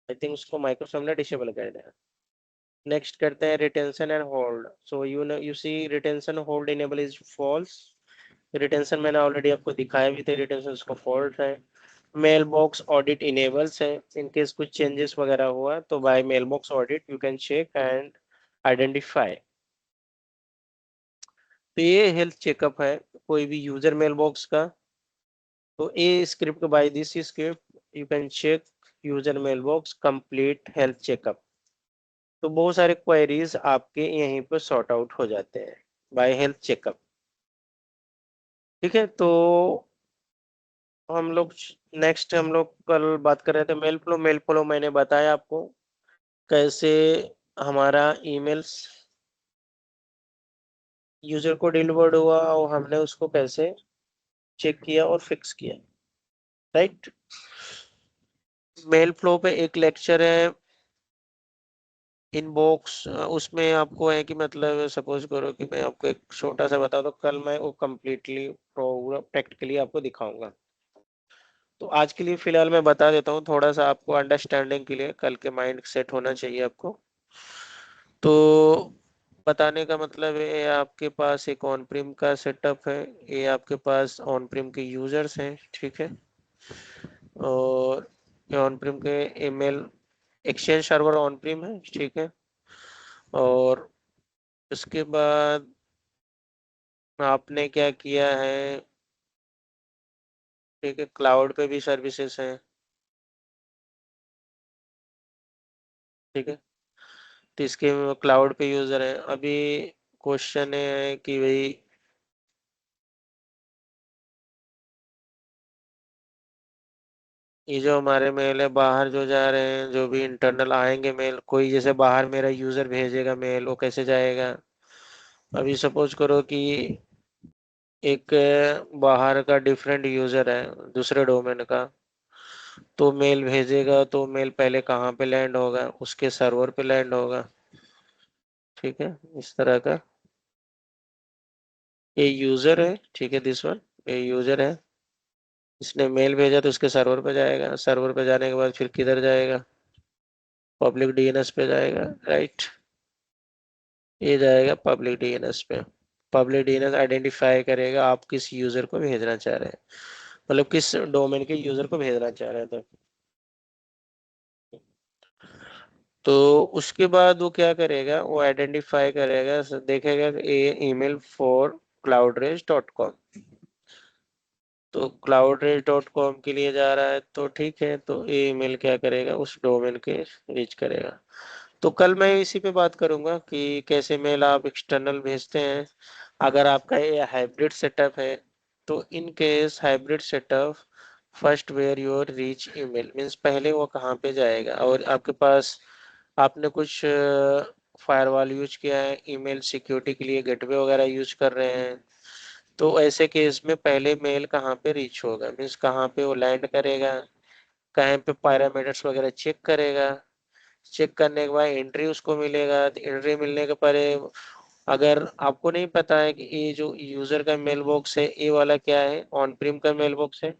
आई थिंक उसको माइक्रोसॉफ्ट ने डिसेबल कर दिया। नेक्स्ट करते हैं retention and hold. So you see retention hold enable is false. Retention मैंने ऑलरेडी आपको दिखाया भी थे, रिटेंशन उसको फॉल्ट है। मेल बॉक्स ऑडिट इनेबल्स है, इनकेस कुछ चेंजेस वगैरह हुआ तो by mailbox audit you can check and identify. तो ये हेल्थ चेकअप है कोई भी यूजर मेल बॉक्स का। तो ये script, by this script you can check user mail box complete health checkup. तो बहुत सारे क्वेरीज आपके यहीं पर सॉर्ट आउट हो जाते हैं बाय हेल्थ चेकअप, ठीक है। तो हम लोग नेक्स्ट, हम लोग कल बात कर रहे थे मेल फ्लो। मेल फ्लो मैंने बताया आपको कैसे हमारा ईमेल्स यूजर को डिलीवर्ड हुआ और हमने उसको कैसे चेक किया और फिक्स किया, राइट। मेल फ्लो पे एक लेक्चर है इनबॉक्स, उसमें आपको है कि मतलब सपोज करो कि मैं आपको एक छोटा सा बता दूं, कल मैं वो कम्प्लीटली प्रैक्टिकली आपको दिखाऊंगा। तो आज के लिए फिलहाल मैं बता देता हूँ थोड़ा सा आपको अंडरस्टैंडिंग के लिए, कल के माइंड सेट होना चाहिए आपको। तो बताने का मतलब है ये आपके पास एक ऑन प्रिम का सेटअप है, ये आपके पास ऑन प्रिम के यूजर्स हैं, ठीक है। और ये ऑन प्रिम के email exchange server on prim है, ठीक है। और उसके बाद आपने क्या किया है, ठीक है, क्लाउड पे भी सर्विसेज हैं, ठीक है। तो इसके क्लाउड पे यूजर है। अभी क्वेश्चन है कि भाई ये जो हमारे मेल है बाहर जो जा रहे हैं, जो भी इंटरनल आएंगे मेल, कोई जैसे बाहर मेरा यूजर भेजेगा मेल, वो कैसे जाएगा। अभी सपोज करो कि एक बाहर का डिफरेंट यूजर है दूसरे डोमेन का, तो मेल भेजेगा तो मेल पहले कहाँ पे लैंड होगा, उसके सर्वर पे लैंड होगा, ठीक है, इस तरह का। ये यूजर है, ठीक है, दिस वन, ये यूजर है, इसने मेल भेजा तो उसके सर्वर पे जाएगा, सर्वर पे जाने के बाद फिर किधर जाएगा, पब्लिक डीएनएस पे जाएगा, राइट। ये जाएगा पब्लिक डीएनएस पे। पब्लिक डीएनएस आइडेंटिफाई करेगा आप किस यूजर को भेजना चाह रहे हैं, मतलब किस डोमेन के यूजर को भेजना चाह रहे हैं। तो उसके बाद वो क्या करेगा, वो आइडेंटिफाई करेगा, देखेगा कि ये ईमेल फॉर cloudreach.com, तो cloudreach.com के लिए जा रहा है, तो ठीक है, तो ये ईमेल क्या करेगा, उस डोमेन के रीच करेगा। तो कल मैं इसी पे बात करूंगा कि कैसे मेल आप एक्सटर्नल भेजते हैं। अगर आपका ये हाइब्रिड सेटअप है, तो in case hybrid setup, first where your reach email means पहले वो कहाँ पे जाएगा, और आपके पास आपने कुछ फायरवॉल यूज किया है, ईमेल सिक्योरिटी के लिए गेटवे वगैरह यूज कर रहे हैं, तो ऐसे केस में पहले मेल कहाँ पे रीच होगा, मीन्स कहाँ पे वो लैंड करेगा, कहाँ पे पैरामीटर्स वगैरह चेक करेगा। चेक करने के बाद एंट्री उसको मिलेगा, तो एंट्री मिलने के परे अगर आपको नहीं पता है कि ये जो यूजर का मेल बॉक्स है ये वाला क्या है, ऑन प्रीम का मेल बॉक्स है,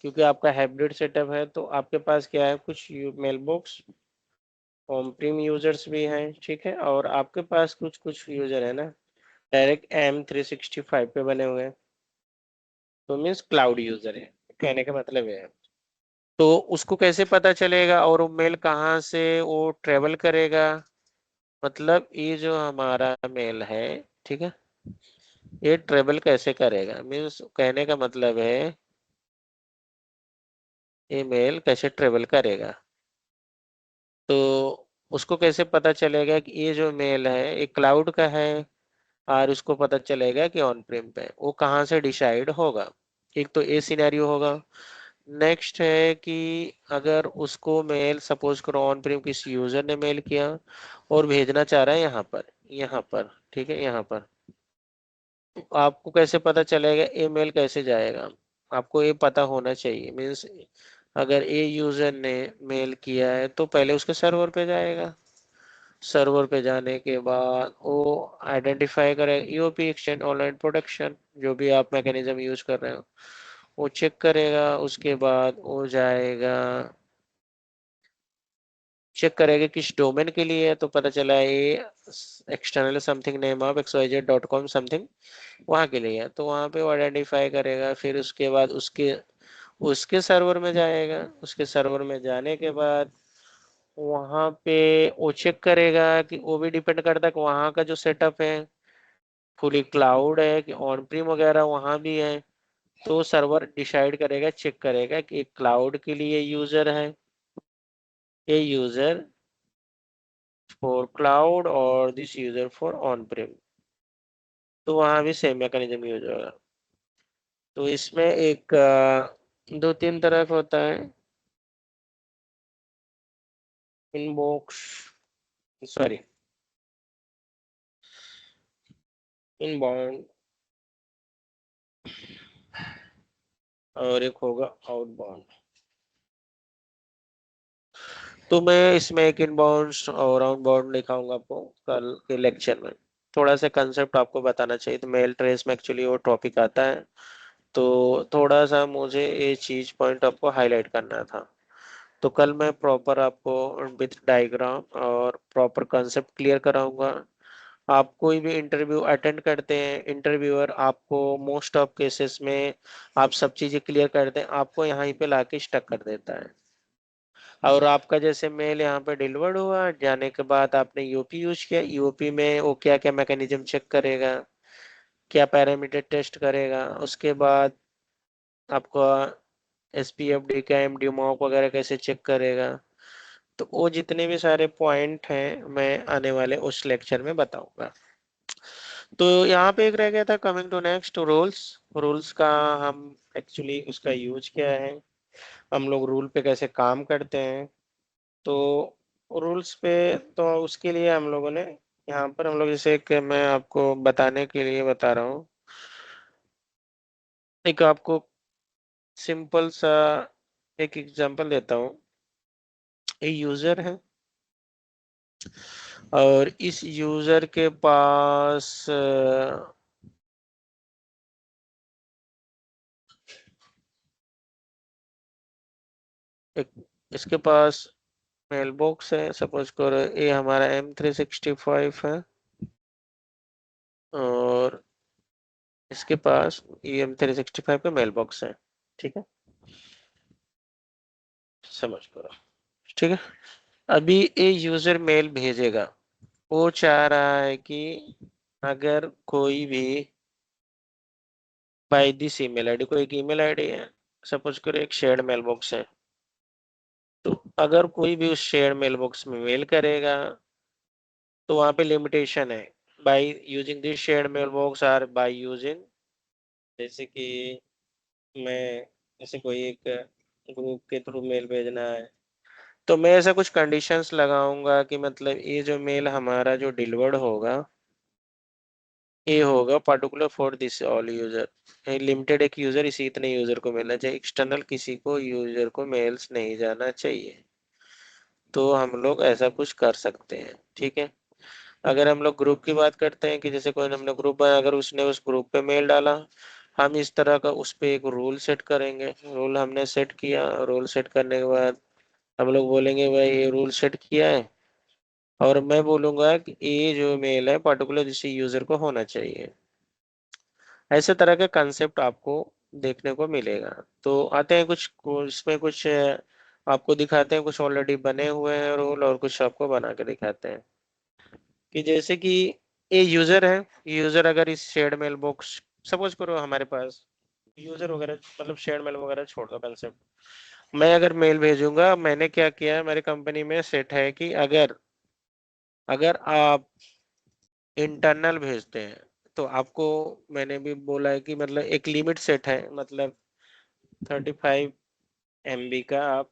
क्योंकि आपका हाइब्रिड सेटअप है, तो आपके पास क्या है, कुछ mailbox on prem users भी हैं, ठीक है, और आपके पास कुछ कुछ यूजर है ना डायरेक्ट M365 पे बने हुए हैं, तो मीन्स क्लाउड यूजर है, कहने का मतलब है। तो उसको कैसे पता चलेगा और वो मेल कहाँ से वो ट्रेवल करेगा, मतलब ये जो हमारा मेल है, ठीक है, ये ट्रेवल कैसे करेगा, मीन्स कहने का मतलब है ये मेल कैसे ट्रेवल करेगा। तो उसको कैसे पता चलेगा कि ये जो मेल है ये क्लाउड का है, और उसको पता चलेगा कि ऑन प्रेम पे है, वो कहाँ से डिसाइड होगा। एक तो ये सिनेरियो होगा। नेक्स्ट है कि अगर उसको मेल सपोज करो ऑन प्रीम किसी यूजर ने मेल किया और भेजना चाह रहा है यहाँ पर ठीक है, यहाँ पर आपको कैसे पता चलेगा ईमेल कैसे जाएगा? आपको ये पता होना चाहिए, मीन्स अगर ए यूजर ने मेल किया है तो पहले उसके सर्वर पे जाएगा। सर्वर पे जाने के बाद वो आइडेंटिफाई करेगा ईओपी एक्सचेंज ऑनलाइन प्रोटेक्शन, जो भी आप मैकेनिज्म यूज कर रहे हो वो चेक करेगा। उसके बाद वो जाएगा, चेक करेगा किस डोमेन के लिए है, तो पता चला ये external something name of xyz.com something वहाँ के लिए है, तो वहाँ पे वो आइडेंटिफाई करेगा। फिर उसके बाद उसके उसके सर्वर में जाएगा। उसके सर्वर में जाने के बाद वहाँ पे वो चेक करेगा कि वो भी डिपेंड करता है कि वहाँ का जो सेटअप है फुली क्लाउड है कि ऑन प्रीम वगैरह वहाँ भी है। तो सर्वर डिसाइड करेगा, चेक करेगा कि क्लाउड के लिए यूजर है, ये यूजर फॉर क्लाउड और this user for on prim, तो वहाँ भी सेम मैकेनिज्म यूज होगा। तो इसमें एक दो तीन तरह का होता है, इनबॉक्स, सॉरी, इनबाउंड, और एक होगा आउटबाउंड। तो मैं इसमें एक इनबाउंड और आउटबाउंड दिखाऊंगा आपको कल के लेक्चर में। थोड़ा सा कंसेप्ट आपको बताना चाहिए, तो मेल ट्रेस में एक्चुअली वो टॉपिक आता है, तो थोड़ा सा मुझे ये चीज पॉइंट आपको हाईलाइट करना था। तो कल मैं प्रॉपर आपको विथ डायग्राम और प्रॉपर कंसेप्ट क्लियर कराऊंगा। आप कोई भी इंटरव्यू अटेंड करते हैं, इंटरव्यूअर आपको मोस्ट ऑफ केसेस में आप सब चीजें क्लियर करते हैं, आपको यहाँ पे लाके स्टक कर देता है। और आपका जैसे मेल यहाँ पे डिलीवर्ड हुआ, जाने के बाद आपने यूपी यूज किया, यूपी में वो क्या क्या मैकेनिज्म चेक करेगा, क्या पैरामीटर टेस्ट करेगा, उसके बाद आपका एसपीएफडी का एमडी मॉक वगैरह कैसे चेक करेगा। तो वो जितने भी सारे पॉइंट हैं मैं आने वाले उस लेक्चर में बताऊंगा। तो यहाँ पे एक रह गया था, coming to next rules. Rules का हम एक्चुअली उसका यूज क्या है, हम लोग रूल पे कैसे काम करते हैं। तो रूल्स पे, तो उसके लिए हम लोगों ने यहाँ पर हम लोग जैसे कि मैं आपको बताने के लिए बता रहा हूँ, एक आपको सिंपल सा एक एग्जांपल देता हूँ। ये यूजर है और इस यूजर के पास एक इसके पास मेल बॉक्स है, सपोज करो ये हमारा M365 है और इसके पास ये M365 का मेल बॉक्स है, ठीक है, समझ करो, ठीक है। अभी ये यूजर मेल भेजेगा, वो चाह रहा है कि अगर कोई भी बाई दिस ईमेल आईडी, कोई एक ईमेल आईडी है, सपोज करो एक शेयर्ड मेल बॉक्स है, तो अगर कोई भी उस शेयर्ड मेल बॉक्स में मेल करेगा तो वहां पे लिमिटेशन है, by using this shared mail box or by using, जैसे कि मैं, जैसे कोई एक ग्रुप के थ्रू मेल भेजना है, तो मैं ऐसा कुछ कंडीशंस लगाऊंगा कि मतलब ये जो मेल हमारा जो डिलीवर्ड होगा ये होगा particular for this all user, limited एक यूजर, इसी इतने यूजर को मिलना चाहिए, एक्सटर्नल किसी को यूजर को मेल्स नहीं जाना चाहिए। तो हम लोग ऐसा कुछ कर सकते हैं, ठीक है। अगर हम लोग ग्रुप की बात करते हैं कि जैसे कोई हमने ग्रुप बनाया, अगर उसने उस ग्रुप पे मेल डाला, हम इस तरह का उस पे एक रूल सेट करेंगे। रूल हमने सेट किया, रूल सेट करने के बाद हम लोग बोलेंगे भाई ये रूल सेट किया है, और मैं बोलूंगा कि ये जो मेल है पर्टिकुलर किसी यूजर को होना चाहिए। ऐसे तरह के कंसेप्ट आपको देखने को मिलेगा। तो आते हैं कुछ इसमें कुछ आपको दिखाते हैं, कुछ ऑलरेडी बने हुए हैं रूल और कुछ आपको बना के दिखाते हैं। कि जैसे कि ये यूजर है, यूजर अगर इस शेयर्ड मेल बॉक्स, सपोज करो हमारे पास यूजर वगैरह, मतलब शेयर्ड मेल वगैरह छोड़ दो कंसेप्ट, मैं अगर मेल भेजूंगा, मैंने क्या किया है मेरी कंपनी में सेट है कि अगर अगर आप इंटरनल भेजते हैं तो आपको, मैंने भी बोला है कि मतलब एक लिमिट सेट है, मतलब 35 MB का आप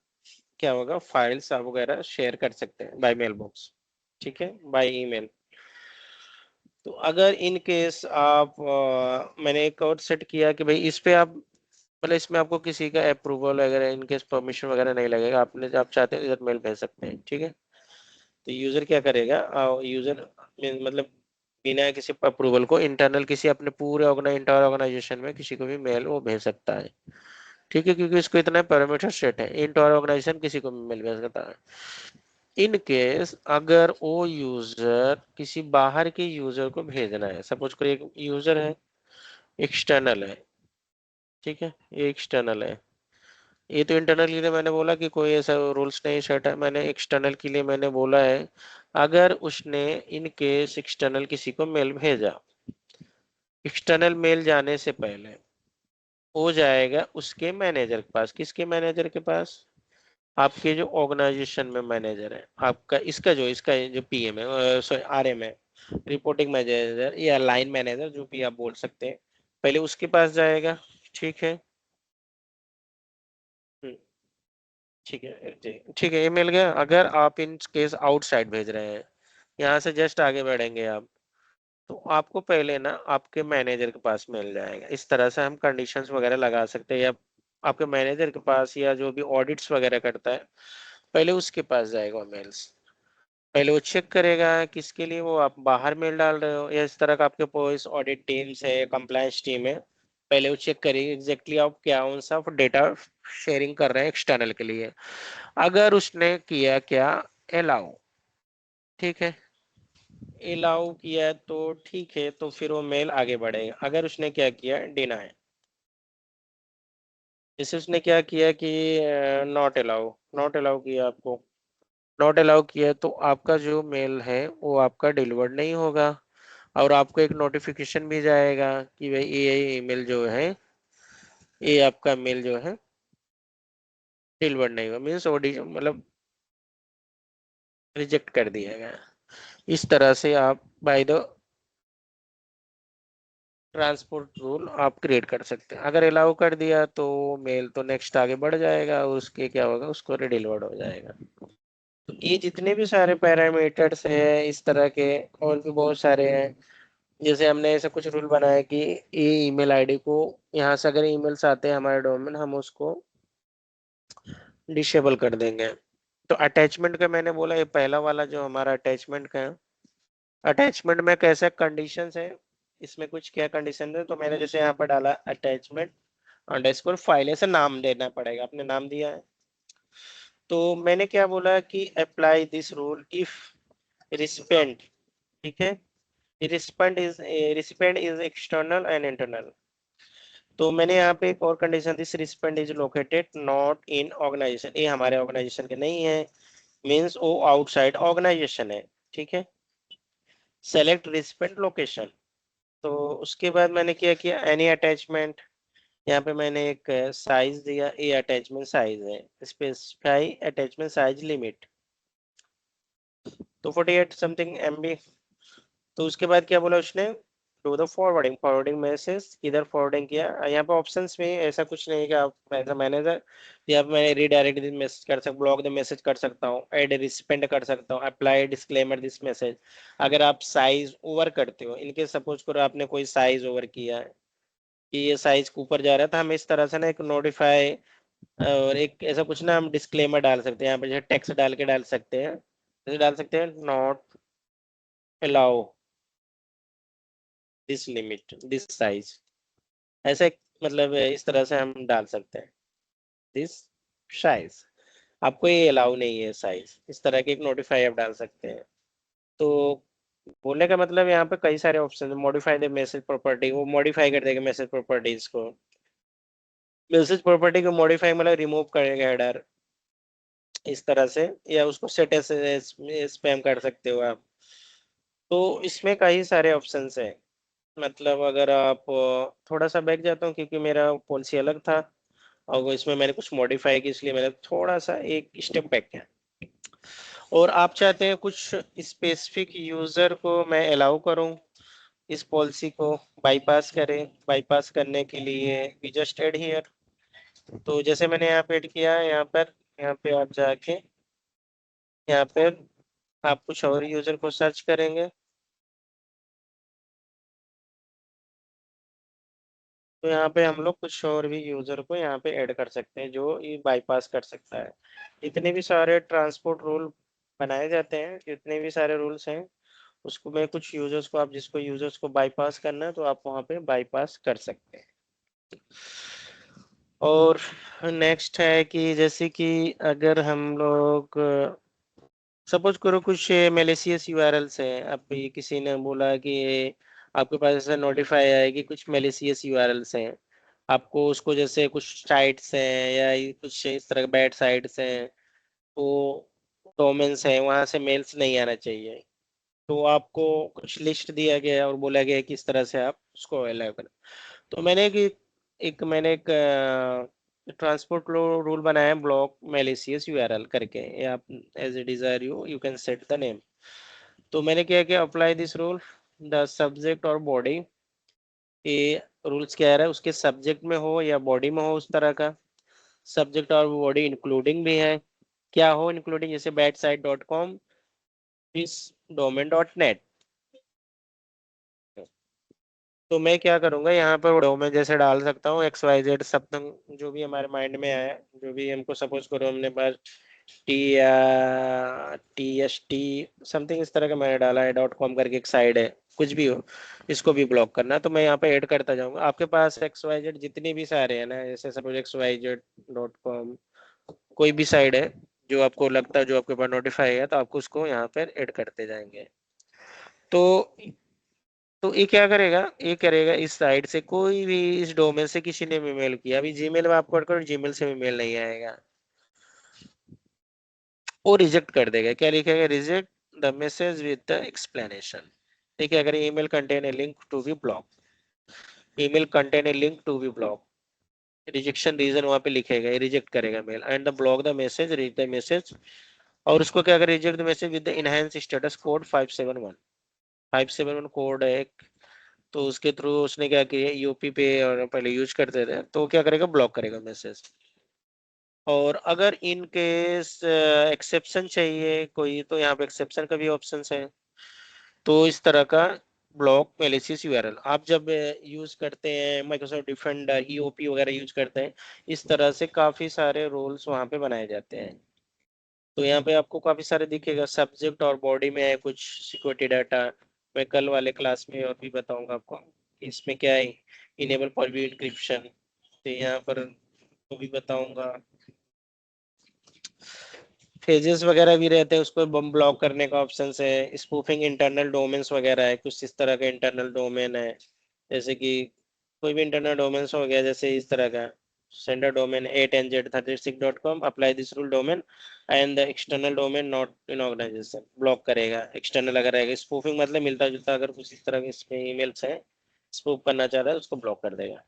क्या होगा, फाइल्स आप वगैरह शेयर कर सकते हैं बाय मेल बॉक्स, ठीक है, बाय ईमेल। तो अगर इन केस आप मैंने एक और सेट किया कि भाई इस पे आप मतलब इसमें आपको किसी का अप्रूवल वगैरह इन केस परमिशन वगैरह नहीं लगेगा, आपने आप चाहते हैं इधर मेल भेज सकते हैं, ठीक है। तो यूजर क्या करेगा, यूजर मतलब बिना किसी अप्रूवल को इंटरनल किसी अपने पूरे इंटर ऑर्गेनाइजेशन में किसी को भी मेल वो भेज सकता है, ठीक है, क्योंकि इसको इतना पैरामीटर सेट है, इंटर ऑर्गेनाइजेशन किसी को भी मेल भेज सकता है। इन केस अगर वो यूजर किसी बाहर के यूजर को भेजना है, सपोज कोई एक यूजर है एक्सटर्नल है, ठीक है, ये एक्सटर्नल है, ये तो इंटरनल के लिए मैंने बोला कि कोई ऐसा रूल्स नहीं सेट है, मैंने एक्सटर्नल के लिए मैंने बोला है अगर उसने इन केस एक्सटर्नल किसी को मेल भेजा, एक्सटर्नल मेल जाने से पहले हो जाएगा उसके मैनेजर के पास, किसके मैनेजर के पास, आपके जो ऑर्गेनाइजेशन में मैनेजर है आपका, इसका जो PM है, सॉरी RM है, रिपोर्टिंग मैनेजर या लाइन मैनेजर जो भी आप बोल सकते हैं, पहले उसके पास जाएगा, ठीक है। हम्म, ठीक है, ठीक है, ये मिल गया। अगर आप इन केस आउटसाइड भेज रहे हैं, यहाँ से जस्ट आगे बढ़ेंगे आप, तो आपको पहले ना आपके मैनेजर के पास मिल जाएगा, इस तरह से हम कंडीशंस वगैरह लगा सकते हैं, या आपके मैनेजर के पास या जो भी ऑडिट्स वगैरह करता है पहले उसके पास जाएगा मेल्स, पहले वो चेक करेगा किसके लिए वो आप बाहर मेल डाल रहे हो, या इस तरह का आपके पास ऑडिट टीम्स है, कंप्लायंस टीम है, पहले वो चेक करेगी एग्जैक्टली आप क्या कौन सा डेटा शेयरिंग कर रहे हैं एक्सटर्नल के लिए। अगर उसने किया क्या, अलाउ, ठीक है, अलाउ किया तो ठीक है, तो फिर वो मेल आगे बढ़ेगा। अगर उसने क्या किया, डिनाई, जैसे उसने क्या किया कि नॉट अलाउ, नॉट अलाउ किया आपको, नॉट अलाउ किया तो आपका जो मेल है वो आपका डिलीवर्ड नहीं होगा, और आपको एक नोटिफिकेशन भी जाएगा कि भाई ये ईमेल जो है, ये आपका मेल जो है डिलीवर्ड नहीं हुआ, मीन्स मतलब रिजेक्ट कर दिया गया। इस तरह से आप बाय द ट्रांसपोर्ट रूल आप क्रिएट कर सकते हैं। अगर अलाउ कर दिया तो मेल तो नेक्स्ट आगे बढ़ जाएगा, और उसके क्या होगा, उसको डिलीवर्ड हो जाएगा। तो ये जितने भी सारे पैरामीटर्स हैं इस तरह के, और भी बहुत सारे हैं, जैसे हमने ऐसा कुछ रूल बनाया कि ये ईमेल आईडी को, यहाँ से अगर ईमेल्स आते हैं हमारे डोमेन, हम उसको डिसेबल कर देंगे। तो अटैचमेंट का मैंने बोला ये पहला वाला जो हमारा अटैचमेंट का है, अटैचमेंट में कैसे कंडीशंस है, इसमें कुछ क्या कंडीशन है, तो मैंने जैसे यहाँ पर डाला अटैचमेंट अंडरस्कोर फाइल, ऐसे नाम देना पड़ेगा, आपने नाम दिया है। तो मैंने क्या बोला कि apply this rule if recipient, ठीक है, recipient is external and internal. तो मैंने यहाँ पे एक और condition, this recipient is located not in organization, ये हमारे ऑर्गेनाइजेशन के नहीं है, मीन्स वो आउटसाइड ऑर्गेनाइजेशन है, ठीक है। सेलेक्ट रिस्पेंट लोकेशन, तो उसके बाद मैंने क्या किया, एनी अटैचमेंट, यहाँ पे मैंने एक साइज दिया, ये अटैचमेंट साइज है, स्पेसिफाई अटैचमेंट साइज लिमिट, तो 48 समथिंग MB। तो उसके बाद क्या बोला उसने, do the forwarding, forwarding message किधर फॉरवर्डिंग किया, यहाँ पे ऑप्शंस में ऐसा कुछ नहीं है कि आप एज अ मैनेजर, यहाँ पे मैं रीडायरेक्ट दिस मैसेज कर सकता, ब्लॉक द मैसेज कर सकता हूँ, ऐड रिस्पेंड कर सकता हूँ, अप्लाई डिस्क्लेमर दिस मैसेज। अगर आप साइज ओवर करते हो, इनके सपोज करो आपने कोई साइज ओवर किया है कि ये साइज ऊपर जा रहा था, हम इस तरह से ना एक नोटिफाई और एक ऐसा कुछ ना हम डिस्क्लेमर डाल सकते हैं, यहाँ पे जो टेक्स्ट डाल के डाल सकते हैं, जैसे डाल सकते हैं not allow this limit this size, ऐसे मतलब इस तरह से हम डाल सकते हैं, दिस साइज, आपको ये अलाउ नहीं है साइज, इस तरह के एक नोटिफाई आप डाल सकते हैं। तो बोलने का मतलब यहाँ पे कई सारे ऑप्शन है, मॉडिफाई द मैसेज प्रॉपर्टी, वो मॉडिफाई कर देगा मैसेज प्रॉपर्टीज को, मैसेज प्रॉपर्टी को मॉडिफाई मतलब रिमूव करेगा हेडर, इस तरह से, या उसको सेट एस स्पैम कर सकते हो आप। तो इसमें कई सारे ऑप्शंस हैं, मतलब अगर आप थोड़ा सा बैक जाता हूँ क्योंकि मेरा पॉलिसी अलग था, और वो इसमें मैंने कुछ मॉडिफाई की, इसलिए मैंने थोड़ा सा एक स्टेप बैक किया। और आप चाहते हैं कुछ स्पेसिफिक यूजर को मैं अलाउ करूं, इस पॉलिसी को बाईपास करें, बाईपास करने के लिए वी जस्ट ऐड हियर, तो जैसे मैंने यहाँ पे ऐड किया है, यहाँ पे आप जाके यहाँ पे आप कुछ और यूजर को सर्च करेंगे, तो यहाँ पे हम लोग कुछ और भी यूजर को यहाँ पे ऐड कर सकते हैं जो ये बाईपास कर सकता है। इतने भी सारे ट्रांसपोर्ट रूल बनाए जाते हैं, जितने भी सारे रूल्स हैं उसको मैं कुछ यूजर्स को, आप जिसको यूजर्स को बाईपास करना है तो आप वहाँ पे बाईपास कर सकते हैं। और नेक्स्ट है कि जैसे कि अगर हम लोग सपोज करो कुछ मेलिशियस यूआरएल्स है, अब ये किसी ने बोला कि ये आपके पास ऐसा नोटिफाई आया कि कुछ मेलिशियस यूआरएल्स हैं, आपको उसको जैसे कुछ साइट्स हैं या ये कुछ इस तरह बैड साइट्स हैं, तो डोमेन्स हैं वहां से मेल्स नहीं आना चाहिए। तो आपको कुछ लिस्ट दिया गया है और बोला गया है कि इस तरह से आप उसको अवेलेबल करें। तो मैंने एक ट्रांसपोर्ट रूल बनाया है, ब्लॉक मेलिशियस यूआरएल करके, ये आप as a desire you can set the name. तो मैंने क्या किया, apply this rule the subject और बॉडी, ये रूल्स क्या है उसके सब्जेक्ट में हो या बॉडी में हो उस तरह का। सब्जेक्ट और बॉडी इंक्लूडिंग भी है, क्या हो इंक्लूडिंग, जैसे बैट साइट डॉट कॉम इस डोमेन डॉट नेट। तो मैं क्या करूंगा यहाँ पर डोमेन जैसे डाल सकता हूँ एक्स वाई जेड सब, जो भी हमारे माइंड में आया, जो भी हमको सपोज करो हमने बस टी या TST समथिंग इस तरह का मैंने डाला है, डॉट कॉम करके एक साइड है, कुछ भी हो, इसको भी ब्लॉक करना है तो मैं यहाँ पे ऐड करता जाऊंगा। आपके पास एक्स वाई जेड जितने भी सारे हैं ना, जैसे सपोज XYZ.com कोई भी साइड है जो आपको लगता है, जो आपके पास नोटिफाई है, तो आपको उसको यहाँ पर ऐड करते जाएंगे। तो ये क्या करेगा, ये करेगा इस साइड से कोई भी इस डोमेन से किसी ने भी मेल किया, अभी जीमेल में आपको करो, जीमेल से भी मेल नहीं आएगा, वो रिजेक्ट कर देगा। क्या लिखेगा, reject the message with the explanation. ठीक है, अगर email contain a link to be block, email contain a link to be block, rejection reason वहां पे लिखेगा, ये रिजेक्ट करेगा mail, and the block the message, read the message. और उसको क्या करें, reject the message with the enhance status code 571, 571 code है एक, तो उसके थ्रू उसने क्या किया, यूपी पे और पहले यूज करते थे, तो क्या करेगा, ब्लॉक करेगा मैसेज। और अगर इन केस एक्सेप्शन चाहिए कोई, तो यहाँ पे एक्सेप्शन का भी ऑप्शन है। तो इस तरह का ब्लॉक मेलिशियस यूआरएल आप जब यूज करते हैं, माइक्रोसॉफ्ट डिफेंडर EOP वगैरह यूज करते हैं, इस तरह से काफी सारे रोल्स वहाँ पे बनाए जाते हैं। तो यहाँ पे आपको काफी सारे दिखेगा, सब्जेक्ट और बॉडी में है कुछ सिक्योरिटी डाटा, मैं कल वाले क्लास में और भी बताऊंगा आपको इसमें क्या है, इनेबल फॉर व्यू इंक्रिप्शन, तो यहाँ पर वो भी बताऊंगा। पेजेस वगैरह भी रहते हैं, उसको बम ब्लॉक करने का ऑप्शन है। स्पूफिंग इंटरनल डोमेन्स वगैरह है, कुछ इस तरह का इंटरनल डोमेन है, जैसे कि कोई भी इंटरनल डोमेन्स हो गया, जैसे इस तरह का sender domain 8nz36.com, apply this rule domain and the external domain not in organisation, block करेगा। एक्सटर्नल अगर रहेगा, स्पूफिंग मतलब मिलता जुलता अगर कुछ इस तरह के इसमें ईमेल्स है, स्पूफ करना चाह रहा है, उसको ब्लॉक कर देगा।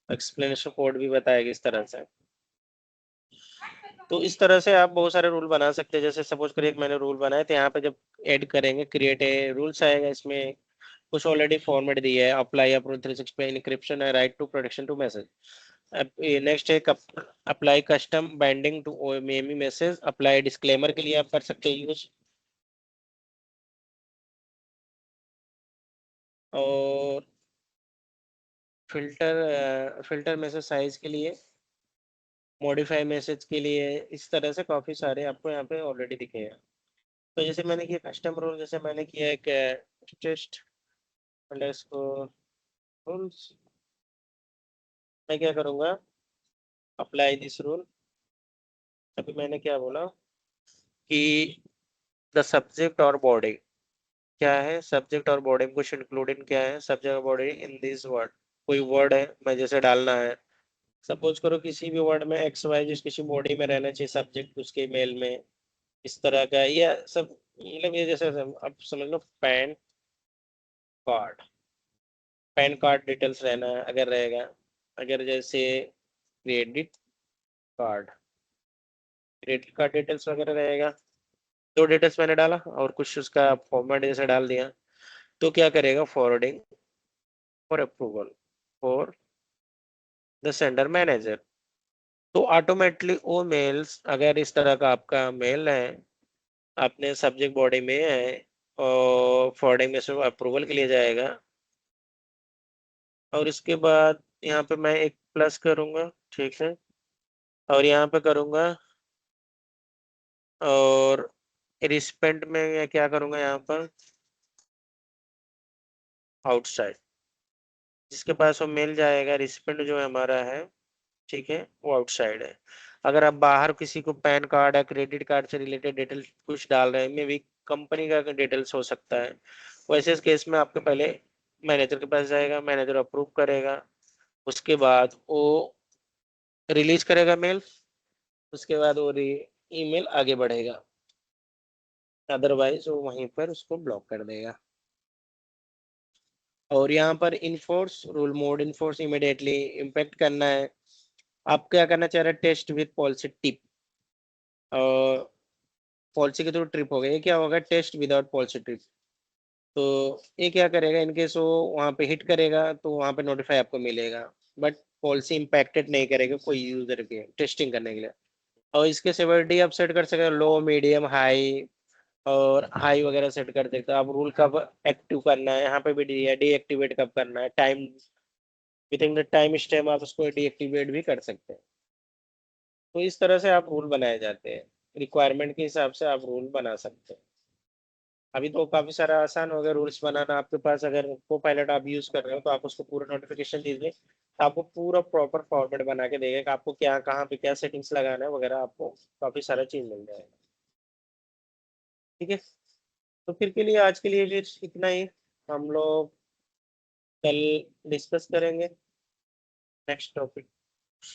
एक्सप्लेनेशन कोड भी बताएगा इस तरह से। तो इस तरह से आप बहुत सारे रूल बना सकते हैं। जैसे सपोज करिए एक मैंने रूल बनाया, तो यहाँ पे जब ऐड करेंगे क्रिएट ए रूल्स आएगा, इसमें कुछ ऑलरेडी फॉर्मेट दिया है, अप्लाई अप्रूव 360 इंक्रिप्शन है, right to protection to message. अब नेक्स्ट है apply custom binding to OME message, apply disclaimer के लिए आप कर सकते हैं यूज। और फिल्टर मैसेज साइज के लिए, मॉडिफाई मैसेज के लिए, इस तरह से काफी सारे आपको यहाँ पे ऑलरेडी दिखे हैं। तो जैसे मैंने किया कस्टम रूल, जैसे मैंने किया एक टेस्ट अंडरस्कोर रूल्स, मैं क्या करूंगा, अप्लाई दिस रूल। अभी मैंने क्या बोला कि द सब्जेक्ट और बॉडी, क्या है सब्जेक्ट और बॉडी में कुछ इंक्लूडिंग क्या है, सब्जेक्ट और बॉडी इन दिस वर्ड, कोई वर्ड है मैं जैसे डालना है, सपोज करो किसी भी वर्ड में XY जिस किसी बॉडी में रहना चाहिए सब्जेक्ट उसके मेल में, इस तरह का, या सब मतलब ये जैसे अब समझ लो कार्ड पैन कार्ड डिटेल्स रहना है अगर रहेगा, अगर जैसे credit card, credit card details वगैरह रहेगा, दो डिटेल्स मैंने डाला और कुछ उसका फॉर्मेट जैसे डाल दिया, तो क्या करेगा, forwarding for approval, for the sender manager. तो ऑटोमेटिकली वो मेल्स, अगर इस तरह का आपका मेल है, अपने सब्जेक्ट बॉडी में है और फॉरवर्डिंग में से अप्रूवल के लिए जाएगा। और इसके बाद यहाँ पे मैं एक प्लस करूंगा, ठीक है, और यहाँ पे करूंगा, और रिस्पेंड में मैं क्या करूंगा यहाँ पर, आउटसाइड, जिसके पास वो मेल जाएगा, रिस्पेंड जो हमारा है, ठीक है, वो आउटसाइड है। अगर आप बाहर किसी को पैन कार्ड या क्रेडिट कार्ड से रिलेटेड डिटेल कुछ डाल रहे हैं, मे भी कंपनी का डिटेल्स हो सकता है, वैसे इस केस में आपके पहले मैनेजर के पास जाएगा, मैनेजर अप्रूव करेगा, उसके बाद वो रिलीज करेगा मेल, उसके बाद वो ईमेल आगे बढ़ेगा, अदरवाइज वो वहीं पर उसको ब्लॉक कर देगा। और यहाँ पर enforce rule mode, enforce immediately impact करना है। आप क्या करना चाह रहे हैं, test with policy tip, policy के थ्रू ट्रिप हो गया, ये क्या होगा, टेस्ट विदाउट पॉलिसी ट्रिप। तो ये क्या करेगा, इनकेस वो वहाँ पे हिट करेगा तो वहाँ पे नोटिफाई आपको मिलेगा, बट पॉलिसी इम्पैक्टेड नहीं करेगा कोई यूजर के टेस्टिंग करने के लिए। और इसके सेवरिटी आप सेट कर सकते हो, लो मीडियम हाई, और हाई वगैरह सेट कर सकते हो आप। रूल कब एक्टिव करना है, यहाँ पे भी डीएक्टिवेट कब करना है, time with in the time step आप उसको डीएक्टिवेट भी कर सकते हैं। तो इस तरह से आप रूल बनाए जाते हैं, रिक्वायरमेंट के हिसाब से आप रूल बना सकते हैं। अभी तो काफी सारा आसान हो गया रूल्स बनाना, आपके पास अगर को पायलट आप यूज कर रहे हो तो आप उसको पूरा नोटिफिकेशन दीजिए, तो आपको पूरा प्रॉपर फॉर्मेट बना के देगा कि आपको क्या कहाँ पे क्या सेटिंग्स लगाना है वगैरह, आपको काफी सारा चीज मिल जाएगा। ठीक है, तो फिर के लिए आज के लिए भी इतना ही, हम लोग कल डिस्कस करेंगे नेक्स्ट टॉपिक।